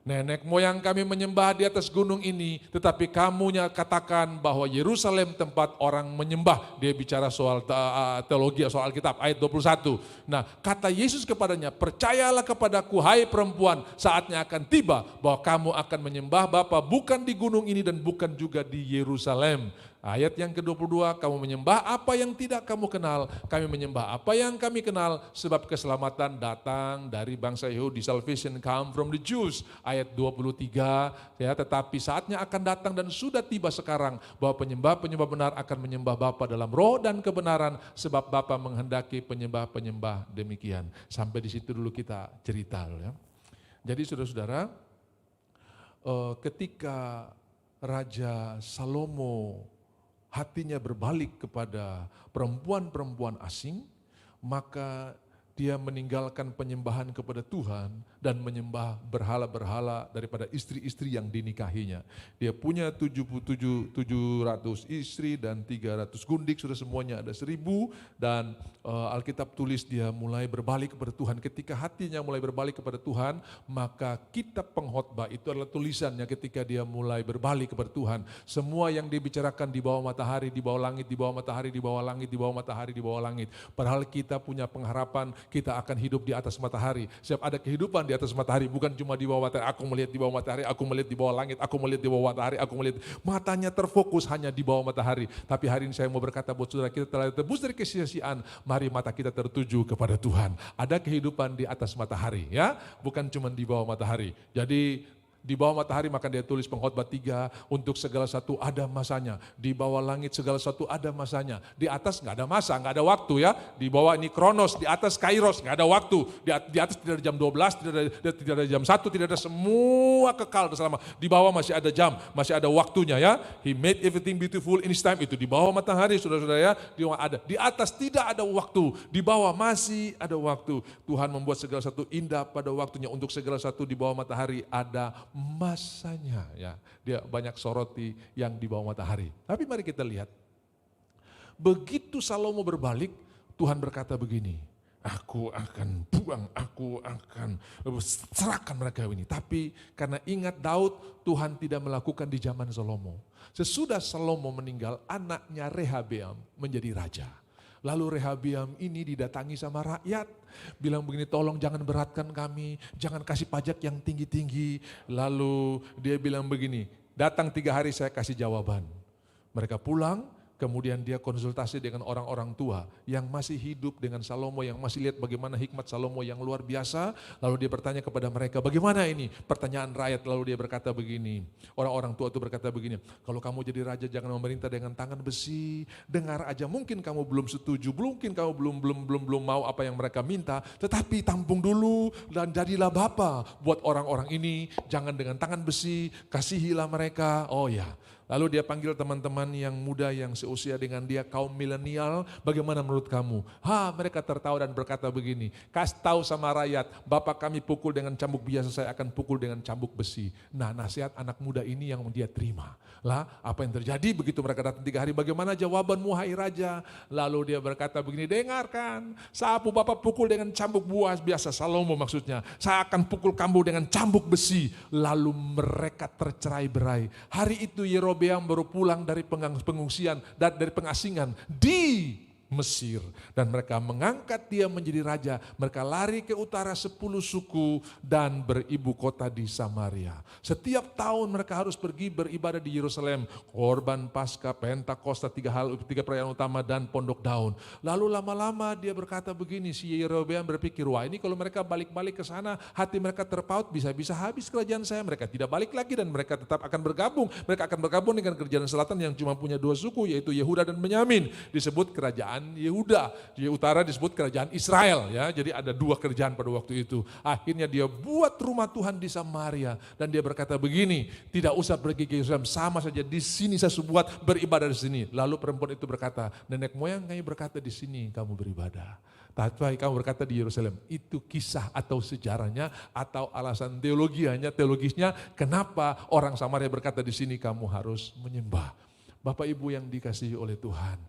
nenek moyang kami menyembah di atas gunung ini, tetapi kamunya katakan bahwa Yerusalem tempat orang menyembah. Dia bicara soal teologi, soal Alkitab, ayat 21. Nah, kata Yesus kepadanya, percayalah kepadaku hai perempuan, saatnya akan tiba bahwa kamu akan menyembah Bapa bukan di gunung ini dan bukan juga di Yerusalem. Ayat yang ke-22, kamu menyembah apa yang tidak kamu kenal, kami menyembah apa yang kami kenal, sebab keselamatan datang dari bangsa Yahudi. Salvation come from the Jews. Ayat 23, ya, tetapi saatnya akan datang dan sudah tiba sekarang bahwa penyembah-penyembah benar akan menyembah Bapa dalam roh dan kebenaran, sebab Bapa menghendaki penyembah-penyembah demikian. Sampai di situ dulu kita cerita. Ya. Jadi saudara-saudara, ketika Raja Salomo hatinya berbalik kepada perempuan-perempuan asing, maka dia meninggalkan penyembahan kepada Tuhan dan menyembah berhala-berhala daripada istri-istri yang dinikahinya. Dia punya 700 istri dan 300 gundik, sudah semuanya ada 1000, dan Alkitab tulis dia mulai berbalik kepada Tuhan. Ketika hatinya mulai berbalik kepada Tuhan, maka kitab pengkhotbah itu adalah tulisannya ketika dia mulai berbalik kepada Tuhan. Semua yang dibicarakan di bawah matahari, di bawah langit, di bawah matahari, di bawah langit, di bawah matahari, di bawah langit. Padahal kita punya pengharapan, kita akan hidup di atas matahari. Setiap ada kehidupan di atas matahari, bukan cuma di bawah matahari. Aku melihat di bawah matahari, aku melihat di bawah langit, aku melihat di bawah matahari, aku melihat. Matanya terfokus hanya di bawah matahari. Tapi hari ini saya mau berkata buat saudara, kita telah tebus dari kesia-siaan. Mari mata kita tertuju kepada Tuhan. Ada kehidupan di atas matahari, ya, bukan cuma di bawah matahari. Jadi di bawah matahari, maka dia tulis pengkhotbah 3, untuk segala satu ada masanya. Di bawah langit segala satu ada masanya. Di atas nggak ada masa, nggak ada waktu ya. Di bawah ini kronos, di atas kairos, nggak ada waktu. Di atas tidak ada jam 12, tidak ada jam 1, tidak ada, semua kekal selama. Di bawah masih ada jam, masih ada waktunya ya. He made everything beautiful in his time. Itu di bawah matahari, saudara-saudara ya. Di bawah ada. Di atas tidak ada waktu, di bawah masih ada waktu. Tuhan membuat segala satu indah pada waktunya. Untuk segala satu di bawah matahari ada masanya, ya. Dia banyak soroti yang di bawah matahari. Tapi mari kita lihat, begitu Salomo berbalik, Tuhan berkata begini, aku akan buang, aku akan serahkan mereka ini. Tapi karena ingat Daud, Tuhan tidak melakukan di zaman Salomo. Sesudah Salomo meninggal, anaknya Rehabeam menjadi raja. Lalu Rehabeam ini didatangi sama rakyat, bilang begini, tolong jangan beratkan kami, jangan kasih pajak yang tinggi-tinggi. Lalu dia bilang begini, Datang 3 hari saya kasih jawaban. Mereka pulang, kemudian dia konsultasi dengan orang-orang tua yang masih hidup dengan Salomo, yang masih lihat bagaimana hikmat Salomo yang luar biasa. Lalu dia bertanya kepada mereka, bagaimana ini? Pertanyaan rakyat, lalu dia berkata begini. Orang-orang tua itu berkata begini, kalau kamu jadi raja jangan memerintah dengan tangan besi. Dengar aja, mungkin kamu belum setuju, mungkin kamu belum mau apa yang mereka minta, tetapi tampung dulu dan jadilah bapa buat orang-orang ini. Jangan dengan tangan besi, kasihilah mereka. Oh ya. Lalu dia panggil teman-teman yang muda yang seusia dengan dia, kaum milenial, bagaimana menurut kamu? Mereka tertawa dan berkata begini, kasih tahu sama rakyat, bapak kami pukul dengan cambuk biasa, saya akan pukul dengan cambuk besi. Nah, nasihat anak muda ini yang dia terima. Lah, apa yang terjadi begitu mereka datang 3 hari, bagaimana jawabanmu hai raja? Lalu dia berkata begini, dengarkan, sapu bapak pukul dengan cambuk buah biasa, Salomo maksudnya, saya akan pukul kamu dengan cambuk besi. Lalu mereka tercerai-berai. Hari itu Yerobeam baru pulang dari pengungsian dan dari pengasingan di Mesir, dan mereka mengangkat dia menjadi raja. Mereka lari ke utara 10 suku dan beribu kota di Samaria. Setiap tahun mereka harus pergi beribadah di Yerusalem, korban Paskah, Pentakosta, 3 perayaan utama dan pondok daun. Lalu lama-lama dia berkata begini, si Yerobeam berpikir, wah ini kalau mereka balik-balik ke sana, hati mereka terpaut, bisa-bisa habis kerajaan saya. Mereka tidak balik lagi dan mereka tetap akan bergabung. Mereka akan bergabung dengan kerajaan selatan yang cuma punya 2 suku, yaitu Yehuda dan Benyamin. Disebut kerajaan Yehuda, di utara disebut kerajaan Israel ya. Jadi ada 2 kerajaan pada waktu itu. Akhirnya dia buat rumah Tuhan di Samaria dan dia berkata begini, tidak usah pergi ke Yerusalem, sama saja di sini saya buat beribadah di sini. Lalu perempuan itu berkata, nenek moyang kami berkata di sini kamu beribadah. Tapi kamu berkata di Yerusalem. Itu kisah atau sejarahnya atau alasan teologisnya kenapa orang Samaria berkata di sini kamu harus menyembah. Bapak Ibu yang dikasihi oleh Tuhan,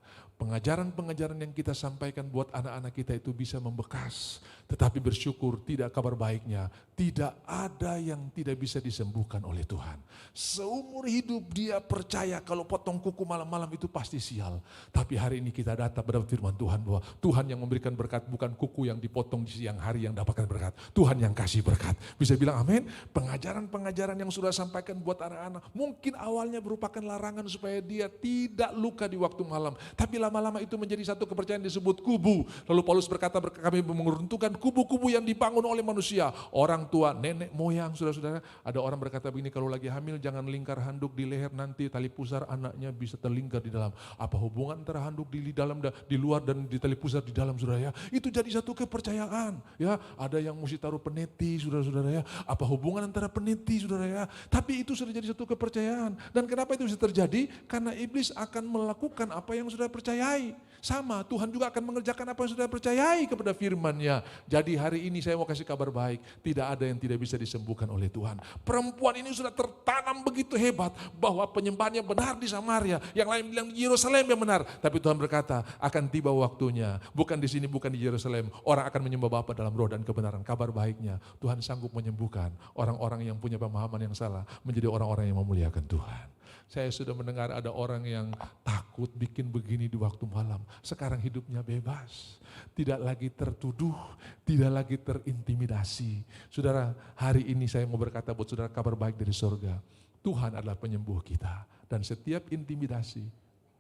pengajaran-pengajaran yang kita sampaikan buat anak-anak kita itu bisa membekas. Tetapi bersyukur tidak kabar baiknya, tidak ada yang tidak bisa disembuhkan oleh Tuhan. Seumur hidup dia percaya kalau potong kuku malam-malam itu pasti sial. Tapi hari ini kita datang pada firman Tuhan bahwa Tuhan yang memberikan berkat, bukan kuku yang dipotong di siang hari yang dapatkan berkat. Tuhan yang kasih berkat. Bisa bilang amin? Pengajaran-pengajaran yang sudah sampaikan buat anak-anak mungkin awalnya merupakan larangan supaya dia tidak luka di waktu malam. Tapi lama-lama itu menjadi satu kepercayaan disebut kubu. Lalu Paulus berkata, kami mengeruntuhkan kubu-kubu yang dibangun oleh manusia. Orang tua, nenek moyang, saudara-saudara. Ada orang berkata begini, kalau lagi hamil jangan lingkar handuk di leher, nanti tali pusar anaknya bisa terlingkar di dalam. Apa hubungan antara handuk di dalam, di luar dan di tali pusar di dalam, saudara ya? Itu jadi satu kepercayaan. Ya, ada yang mesti taruh peniti, saudara-saudara ya. Apa hubungan antara peniti, saudara ya? Tapi itu sudah jadi satu kepercayaan. Dan kenapa itu bisa terjadi? Karena iblis akan melakukan apa yang sudah percayai. Sama, Tuhan juga akan mengerjakan apa yang sudah percayai kepada firman-Nya. Jadi hari ini saya mau kasih kabar baik, tidak ada yang tidak bisa disembuhkan oleh Tuhan. Perempuan ini sudah tertanam begitu hebat bahwa penyembahannya benar di Samaria, yang lain bilang di Yerusalem yang benar. Tapi Tuhan berkata, akan tiba waktunya, bukan di sini, bukan di Yerusalem, orang akan menyembah Bapa dalam roh dan kebenaran. Kabar baiknya, Tuhan sanggup menyembuhkan orang-orang yang punya pemahaman yang salah menjadi orang-orang yang memuliakan Tuhan. Saya sudah mendengar ada orang yang takut bikin begini di waktu malam. Sekarang hidupnya bebas. Tidak lagi tertuduh, tidak lagi terintimidasi. Saudara, hari ini saya mau berkata buat saudara kabar baik dari surga. Tuhan adalah penyembuh kita. Dan setiap intimidasi,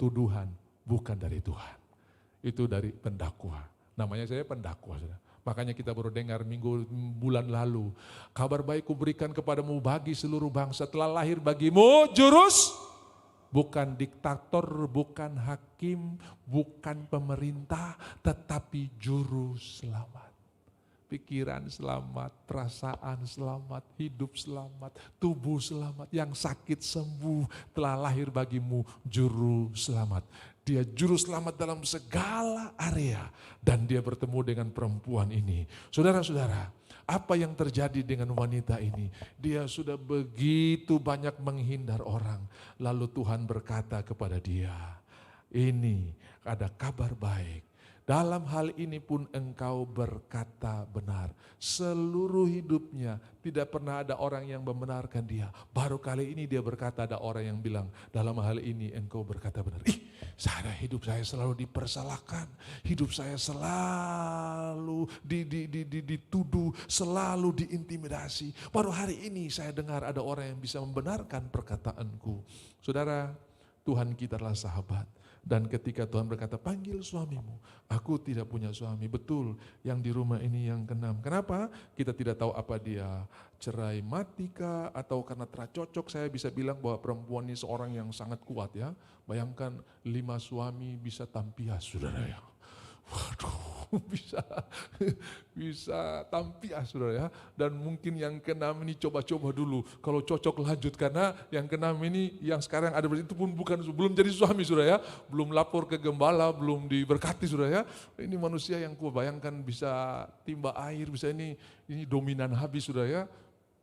tuduhan bukan dari Tuhan. Itu dari pendakwa. Namanya saya pendakwa, saudara. Makanya kita baru dengar bulan lalu. Kabar baik kuberikan kepadamu bagi seluruh bangsa. Telah lahir bagimu jurus. Bukan diktator, bukan hakim, bukan pemerintah. Tetapi juru selamat. Pikiran selamat, perasaan selamat, hidup selamat, tubuh selamat. Yang sakit sembuh. Telah lahir bagimu juru selamat. Dia juru selamat dalam segala area. Dan dia bertemu dengan perempuan ini. Saudara-saudara, apa yang terjadi dengan wanita ini? Dia sudah begitu banyak menghindar orang. Lalu Tuhan berkata kepada dia, ini ada kabar baik. dalam hal ini pun engkau berkata benar. Seluruh hidupnya tidak pernah ada orang yang membenarkan dia. Baru kali ini dia berkata ada orang yang bilang, dalam hal ini engkau berkata benar. Hidup saya selalu dipersalahkan. Hidup saya selalu dituduh, selalu diintimidasi. Baru hari ini saya dengar ada orang yang bisa membenarkan perkataanku. Saudara, Tuhan kita adalah sahabat. Dan ketika Tuhan berkata, panggil suamimu. Aku tidak punya suami. Betul, yang di rumah ini yang keenam. Kenapa? Kita tidak tahu apa dia cerai mati kah, atau karena tercocok. Saya bisa bilang bahwa perempuan ini seorang yang sangat kuat ya. Bayangkan 5 suami bisa tampias, saudara ya. Waduh, bisa tampias, saudara ya. Dan mungkin yang keenam ini coba-coba dulu. Kalau cocok lanjut, karena yang keenam ini yang sekarang ada itu pun belum jadi suami, saudara ya. Belum lapor ke gembala, belum diberkati, saudara ya. Ini manusia yang bayangkan bisa timba air, bisa ini dominan habis, saudara ya.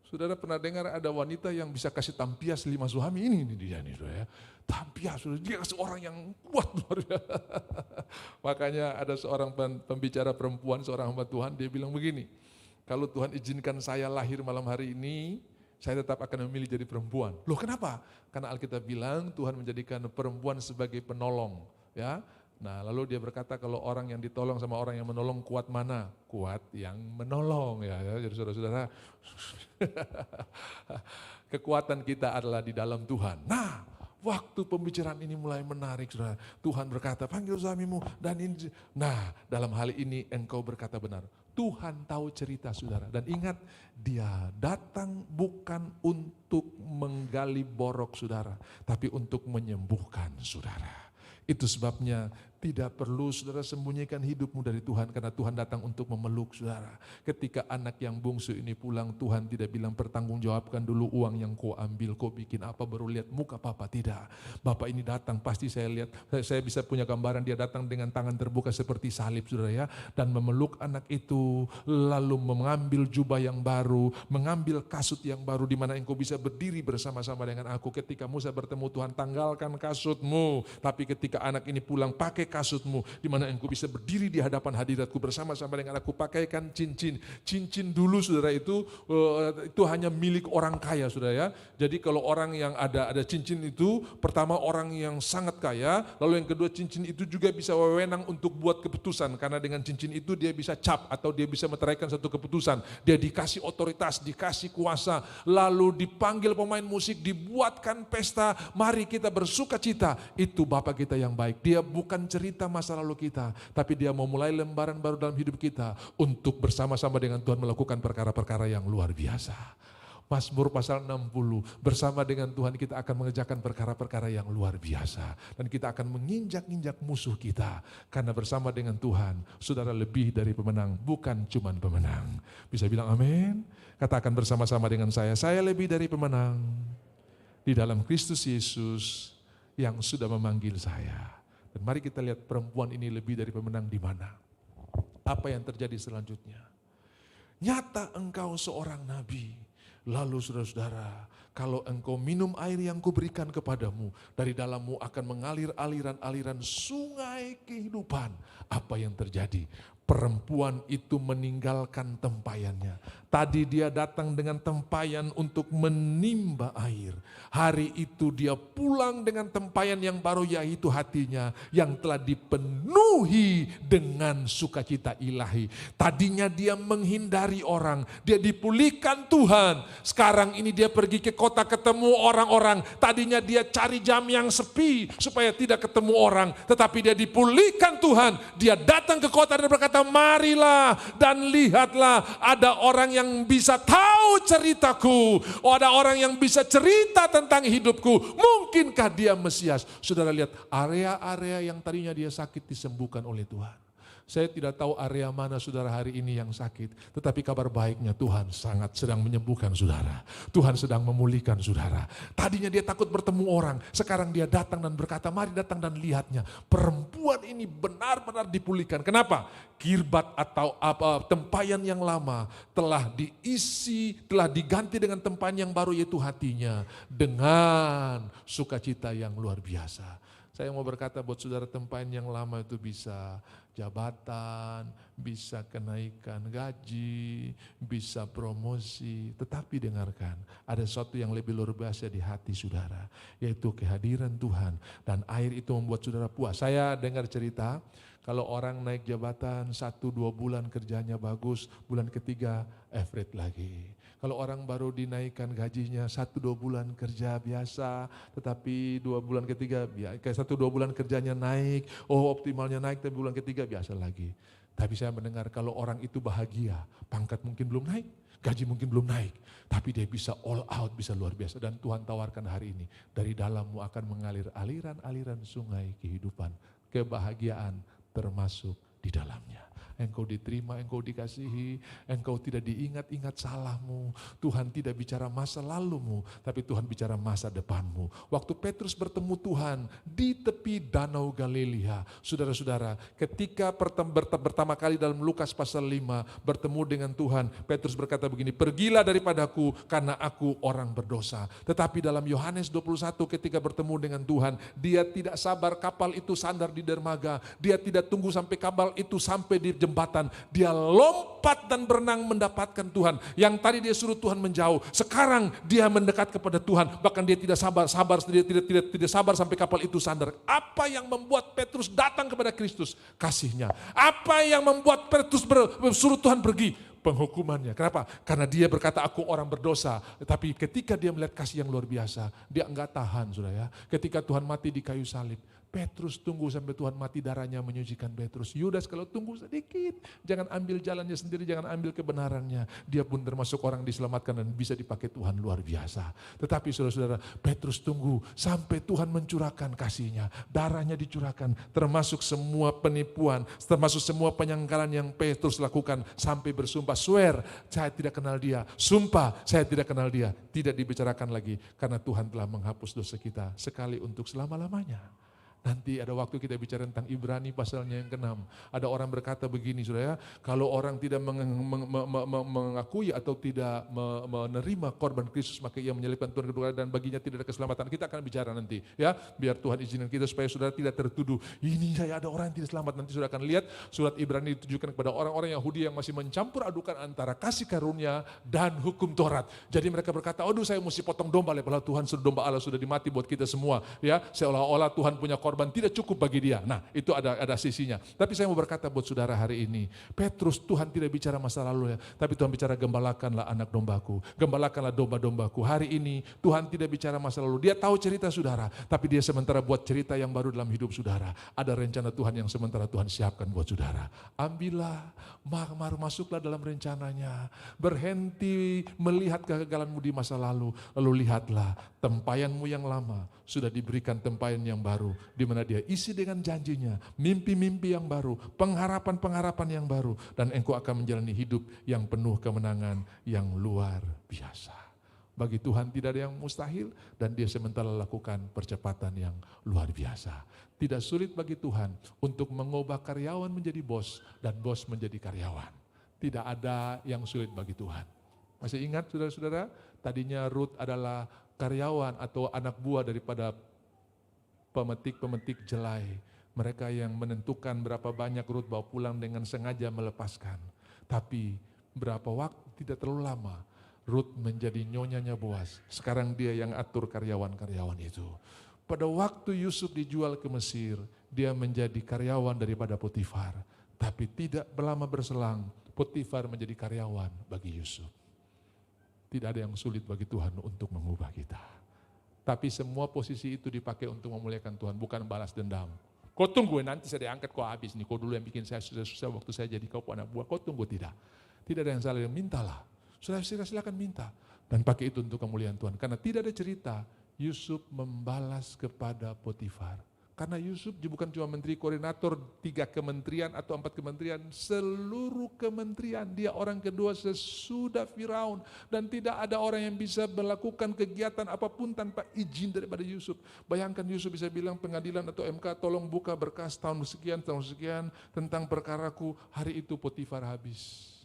Saudara pernah dengar ada wanita yang bisa kasih tampias 5 suami? Ini dia nih, saudara ya. Tampias, saudara. Dia seorang yang kuat luar biasa. Makanya ada seorang pembicara perempuan, seorang hamba Tuhan, dia bilang begini, kalau Tuhan izinkan saya lahir malam hari ini, saya tetap akan memilih jadi perempuan. Loh kenapa? Karena Alkitab bilang Tuhan menjadikan perempuan sebagai penolong. Ya. Nah lalu dia berkata kalau orang yang ditolong sama orang yang menolong kuat mana? Kuat yang menolong ya. Jadi saudara-saudara, kekuatan kita adalah di dalam Tuhan. Nah, waktu pembicaraan ini mulai menarik, saudara. Tuhan berkata, panggil suamimu dan ini. Nah, dalam hal ini engkau berkata benar. Tuhan tahu cerita, saudara. Dan ingat, dia datang bukan untuk menggali borok, saudara, tapi untuk menyembuhkan, saudara. Itu sebabnya tidak perlu saudara sembunyikan hidupmu dari Tuhan, karena Tuhan datang untuk memeluk saudara. Ketika anak yang bungsu ini pulang, Tuhan tidak bilang pertanggungjawabkan dulu uang yang kau ambil, kau bikin apa baru lihat muka papa, tidak. Bapak ini datang, pasti saya lihat, saya bisa punya gambaran dia datang dengan tangan terbuka seperti salib, saudara ya, dan memeluk anak itu, lalu mengambil jubah yang baru, mengambil kasut yang baru, di mana engkau bisa berdiri bersama-sama dengan aku. Ketika Musa bertemu Tuhan, tanggalkan kasutmu, tapi ketika anak ini pulang, pakai kasutmu, di mana engkau bisa berdiri di hadapan hadiratku bersama-sama dengan aku. Pakaikan cincin. Cincin dulu saudara itu hanya milik orang kaya, saudara ya. Jadi kalau orang yang ada cincin itu, pertama orang yang sangat kaya, lalu yang kedua cincin itu juga bisa wewenang untuk buat keputusan, karena dengan cincin itu dia bisa cap atau dia bisa meteraikan satu keputusan. Dia dikasih otoritas, dikasih kuasa, lalu dipanggil pemain musik, dibuatkan pesta, mari kita bersuka cita. Itu Bapa kita yang baik. Dia bukan cerita masa lalu kita, tapi dia mau mulai lembaran baru dalam hidup kita untuk bersama-sama dengan Tuhan melakukan perkara-perkara yang luar biasa. Mazmur pasal 60, bersama dengan Tuhan kita akan mengerjakan perkara-perkara yang luar biasa. Dan kita akan menginjak-injak musuh kita. Karena bersama dengan Tuhan, saudara lebih dari pemenang, bukan cuma pemenang. Bisa bilang amin? Katakan bersama-sama dengan saya lebih dari pemenang di dalam Kristus Yesus yang sudah memanggil saya. Dan mari kita lihat perempuan ini lebih dari pemenang di mana. Apa yang terjadi selanjutnya? Nyata engkau seorang nabi. Lalu saudara-saudara, kalau engkau minum air yang kuberikan kepadamu, dari dalammu akan mengalir aliran-aliran sungai kehidupan. Apa yang terjadi? Perempuan itu meninggalkan tempayannya. Tadi dia datang dengan tempayan untuk menimba air. Hari itu dia pulang dengan tempayan yang baru, yaitu hatinya yang telah dipenuhi dengan sukacita ilahi. Tadinya dia menghindari orang, dia dipulihkan Tuhan. Sekarang ini dia pergi ke kota ketemu orang-orang. Tadinya dia cari jam yang sepi supaya tidak ketemu orang. Tetapi dia dipulihkan Tuhan. Dia datang ke kota dan berkata, marilah dan lihatlah, ada orang yang bisa tahu ceritaku. Ada orang yang bisa cerita tentang hidupku. Mungkinkah dia Mesias? Saudara lihat, area-area yang tadinya dia sakit disembuhkan oleh Tuhan. Saya tidak tahu area mana saudara hari ini yang sakit. Tetapi kabar baiknya Tuhan sangat sedang menyembuhkan saudara. Tuhan sedang memulihkan saudara. Tadinya dia takut bertemu orang. Sekarang dia datang dan berkata, mari datang dan lihatnya. Perempuan ini benar-benar dipulihkan. Kenapa? Kirbat atau tempayan yang lama telah diisi, telah diganti dengan tempayan yang baru, yaitu hatinya. Dengan sukacita yang luar biasa. Saya mau berkata buat saudara, tempayan yang lama itu bisa jabatan, bisa kenaikan gaji, bisa promosi. Tetapi dengarkan, ada sesuatu yang lebih luar biasa di hati saudara, yaitu kehadiran Tuhan. Dan air itu membuat saudara puas. Saya dengar cerita, kalau orang naik jabatan 1-2 bulan kerjanya bagus, bulan ketiga average lagi. Kalau orang baru dinaikkan gajinya 1-2 bulan kerja biasa, tetapi 2 bulan ketiga, kayak 1-2 bulan kerjanya naik, optimalnya naik, tapi bulan ketiga biasa lagi. Tapi saya mendengar kalau orang itu bahagia, pangkat mungkin belum naik, gaji mungkin belum naik, tapi dia bisa all out, bisa luar biasa. Dan Tuhan tawarkan hari ini, dari dalammu akan mengalir aliran-aliran sungai kehidupan, kebahagiaan termasuk di dalamnya. Engkau diterima, engkau dikasihi, engkau tidak diingat-ingat salahmu. Tuhan tidak bicara masa lalumu, tapi Tuhan bicara masa depanmu. Waktu Petrus bertemu Tuhan di tepi Danau Galilea, saudara-saudara, ketika pertama kali dalam Lukas pasal 5 bertemu dengan Tuhan, Petrus berkata begini, pergilah daripadaku karena aku orang berdosa. Tetapi dalam Yohanes 21 ketika bertemu dengan Tuhan, dia tidak sabar kapal itu sandar di dermaga, dia tidak tunggu sampai kapal itu sampai di jembatan, dia lompat dan berenang mendapatkan Tuhan. Yang tadi dia suruh Tuhan menjauh, sekarang dia mendekat kepada Tuhan, bahkan dia tidak sabar sampai kapal itu sandar. Apa yang membuat Petrus datang kepada Kristus? Kasihnya. Apa yang membuat Petrus suruh Tuhan pergi? Penghukumannya. Kenapa? Karena dia berkata aku orang berdosa. Tapi ketika dia melihat kasih yang luar biasa, dia enggak tahan, saudara ya. Ketika Tuhan mati di kayu salib, Petrus tunggu sampai Tuhan mati, darahnya menyucikan Petrus. Yudas kalau tunggu sedikit, jangan ambil jalannya sendiri, jangan ambil kebenarannya. Dia pun termasuk orang diselamatkan dan bisa dipakai Tuhan luar biasa. Tetapi saudara-saudara, Petrus tunggu sampai Tuhan mencurahkan kasihnya. Darahnya dicurahkan, termasuk semua penipuan, termasuk semua penyangkalan yang Petrus lakukan. Sampai bersumpah, swear, saya tidak kenal dia. Sumpah, saya tidak kenal dia. Tidak dibicarakan lagi, karena Tuhan telah menghapus dosa kita sekali untuk selama-lamanya. Nanti ada waktu kita bicara tentang Ibrani pasalnya yang ke-6. Ada orang berkata begini, saudara, kalau orang tidak mengakui atau tidak menerima korban Kristus, maka ia menyalibkan Tuhan kedua kali dan baginya tidak ada keselamatan. Kita akan bicara nanti, ya, biar Tuhan izinkan kita supaya saudara tidak tertuduh. Ini saya ada orang yang tidak selamat. Nanti saudara akan lihat surat Ibrani ditujukan kepada orang-orang Yahudi yang masih mencampur adukan antara kasih karunia dan hukum Taurat. Jadi mereka berkata, aduh saya mesti potong domba, padahal Tuhan sudah, domba Allah sudah dimati buat kita semua, ya, seolah-olah Tuhan punya korban tidak cukup bagi dia. Nah, itu ada sisinya. Tapi saya mau berkata buat saudara hari ini, Petrus, Tuhan tidak bicara masa lalu ya, tapi Tuhan bicara gembalakanlah anak dombaku, gembalakanlah domba-dombaku. Hari ini Tuhan tidak bicara masa lalu, dia tahu cerita saudara, tapi dia sementara buat cerita yang baru dalam hidup saudara. Ada rencana Tuhan yang sementara Tuhan siapkan buat saudara. Ambillah, masuklah dalam rencananya. Berhenti melihat kegagalanmu di masa lalu, lalu lihatlah tempayanmu yang lama sudah diberikan tempayan yang baru, di mana dia isi dengan janjinya, mimpi-mimpi yang baru, pengharapan-pengharapan yang baru, dan engkau akan menjalani hidup yang penuh kemenangan yang luar biasa. Bagi Tuhan tidak ada yang mustahil, dan dia sementara lakukan percepatan yang luar biasa. Tidak sulit bagi Tuhan untuk mengubah karyawan menjadi bos, dan bos menjadi karyawan. Tidak ada yang sulit bagi Tuhan. Masih ingat saudara-saudara, tadinya Ruth adalah karyawan atau anak buah daripada pemetik-pemetik jelai. Mereka yang menentukan berapa banyak Ruth bawa pulang dengan sengaja melepaskan. Tapi berapa waktu, tidak terlalu lama, Ruth menjadi nyonyanya Boaz. Sekarang dia yang atur karyawan-karyawan itu. Pada waktu Yusuf dijual ke Mesir, dia menjadi karyawan daripada Potifar. Tapi tidak lama berselang, Potifar menjadi karyawan bagi Yusuf. Tidak ada yang sulit bagi Tuhan untuk mengubah kita. Tapi semua posisi itu dipakai untuk memuliakan Tuhan, bukan balas dendam. Kau tunggu nanti saya diangkat, kau habis nih, kau dulu yang bikin saya susah waktu saya jadi kau anak buah, kau tunggu, tidak. Tidak ada yang salah, mintalah. Saudara silakan minta. Dan pakai itu untuk kemuliaan Tuhan. Karena tidak ada cerita Yusuf membalas kepada Potifar. Karena Yusuf bukan cuma menteri koordinator 3 kementerian atau 4 kementerian, seluruh kementerian. Dia orang kedua sesudah Firaun, dan tidak ada orang yang bisa melakukan kegiatan apapun tanpa izin daripada Yusuf. Bayangkan Yusuf bisa bilang pengadilan atau MK, tolong buka berkas tahun sekian tentang perkaraku. Hari itu Potifar habis.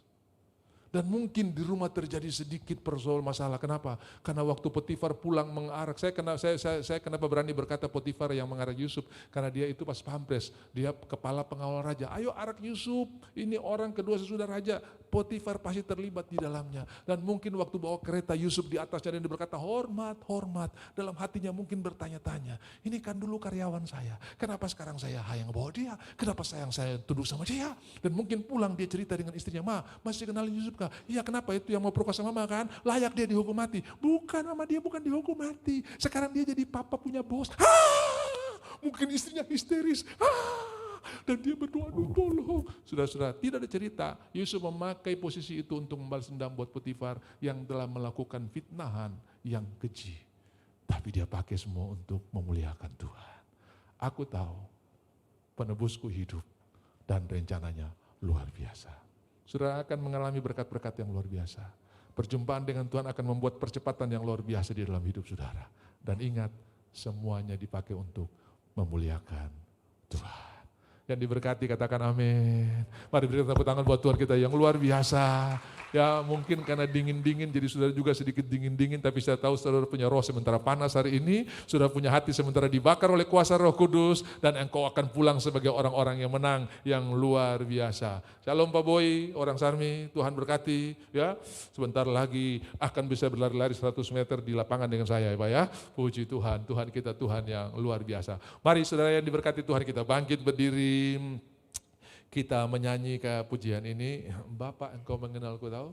Dan mungkin di rumah terjadi sedikit persoalan masalah. Kenapa? Karena waktu Potifar pulang mengarak. Saya kenapa berani berkata Potifar yang mengarak Yusuf? Karena dia itu pas pampres. Dia kepala pengawal raja. Ayo arak Yusuf. Ini orang kedua sesudah raja. Potifar pasti terlibat di dalamnya. Dan mungkin waktu bawa kereta Yusuf di atasnya dan dia berkata hormat, hormat. Dalam hatinya mungkin bertanya-tanya. Ini kan dulu karyawan saya. Kenapa sekarang saya yang bawa dia? Kenapa sayang saya tunduk sama dia? Dan mungkin pulang dia cerita dengan istrinya. Ma, masih kenal Yusuf? Iya, kenapa? Itu yang mau perkosa mama kan? Layak dia dihukum mati. Bukan, mama, dia bukan dihukum mati. Sekarang dia jadi papa punya bos. Mungkin istrinya histeris. Dan dia berdoa, tolong. Saudara-saudara, tidak ada cerita. Yusuf memakai posisi itu untuk membalas dendam buat Potifar yang telah melakukan fitnahan yang keji. Tapi dia pakai semua untuk memuliakan Tuhan. Aku tahu penebusku hidup dan rencananya luar biasa. Saudara akan mengalami berkat-berkat yang luar biasa. Perjumpaan dengan Tuhan akan membuat percepatan yang luar biasa di dalam hidup saudara. Dan ingat, semuanya dipakai untuk memuliakan Tuhan. Yang diberkati katakan amin. Mari berikan tepuk tangan buat Tuhan kita yang luar biasa. Ya mungkin karena dingin-dingin jadi saudara juga sedikit dingin-dingin, tapi saya tahu saudara punya roh sementara panas hari ini, saudara punya hati sementara dibakar oleh kuasa Roh Kudus, dan engkau akan pulang sebagai orang-orang yang menang, yang luar biasa. Shalom Pak Boy, orang Sarmi, Tuhan berkati. Ya, sebentar lagi akan bisa berlari-lari 100 meter di lapangan dengan saya ya Pak ya. Puji Tuhan, Tuhan kita Tuhan yang luar biasa. Mari saudara yang diberkati Tuhan, kita bangkit berdiri. Kita menyanyi ke pujian ini, Bapak engkau mengenalku tahu.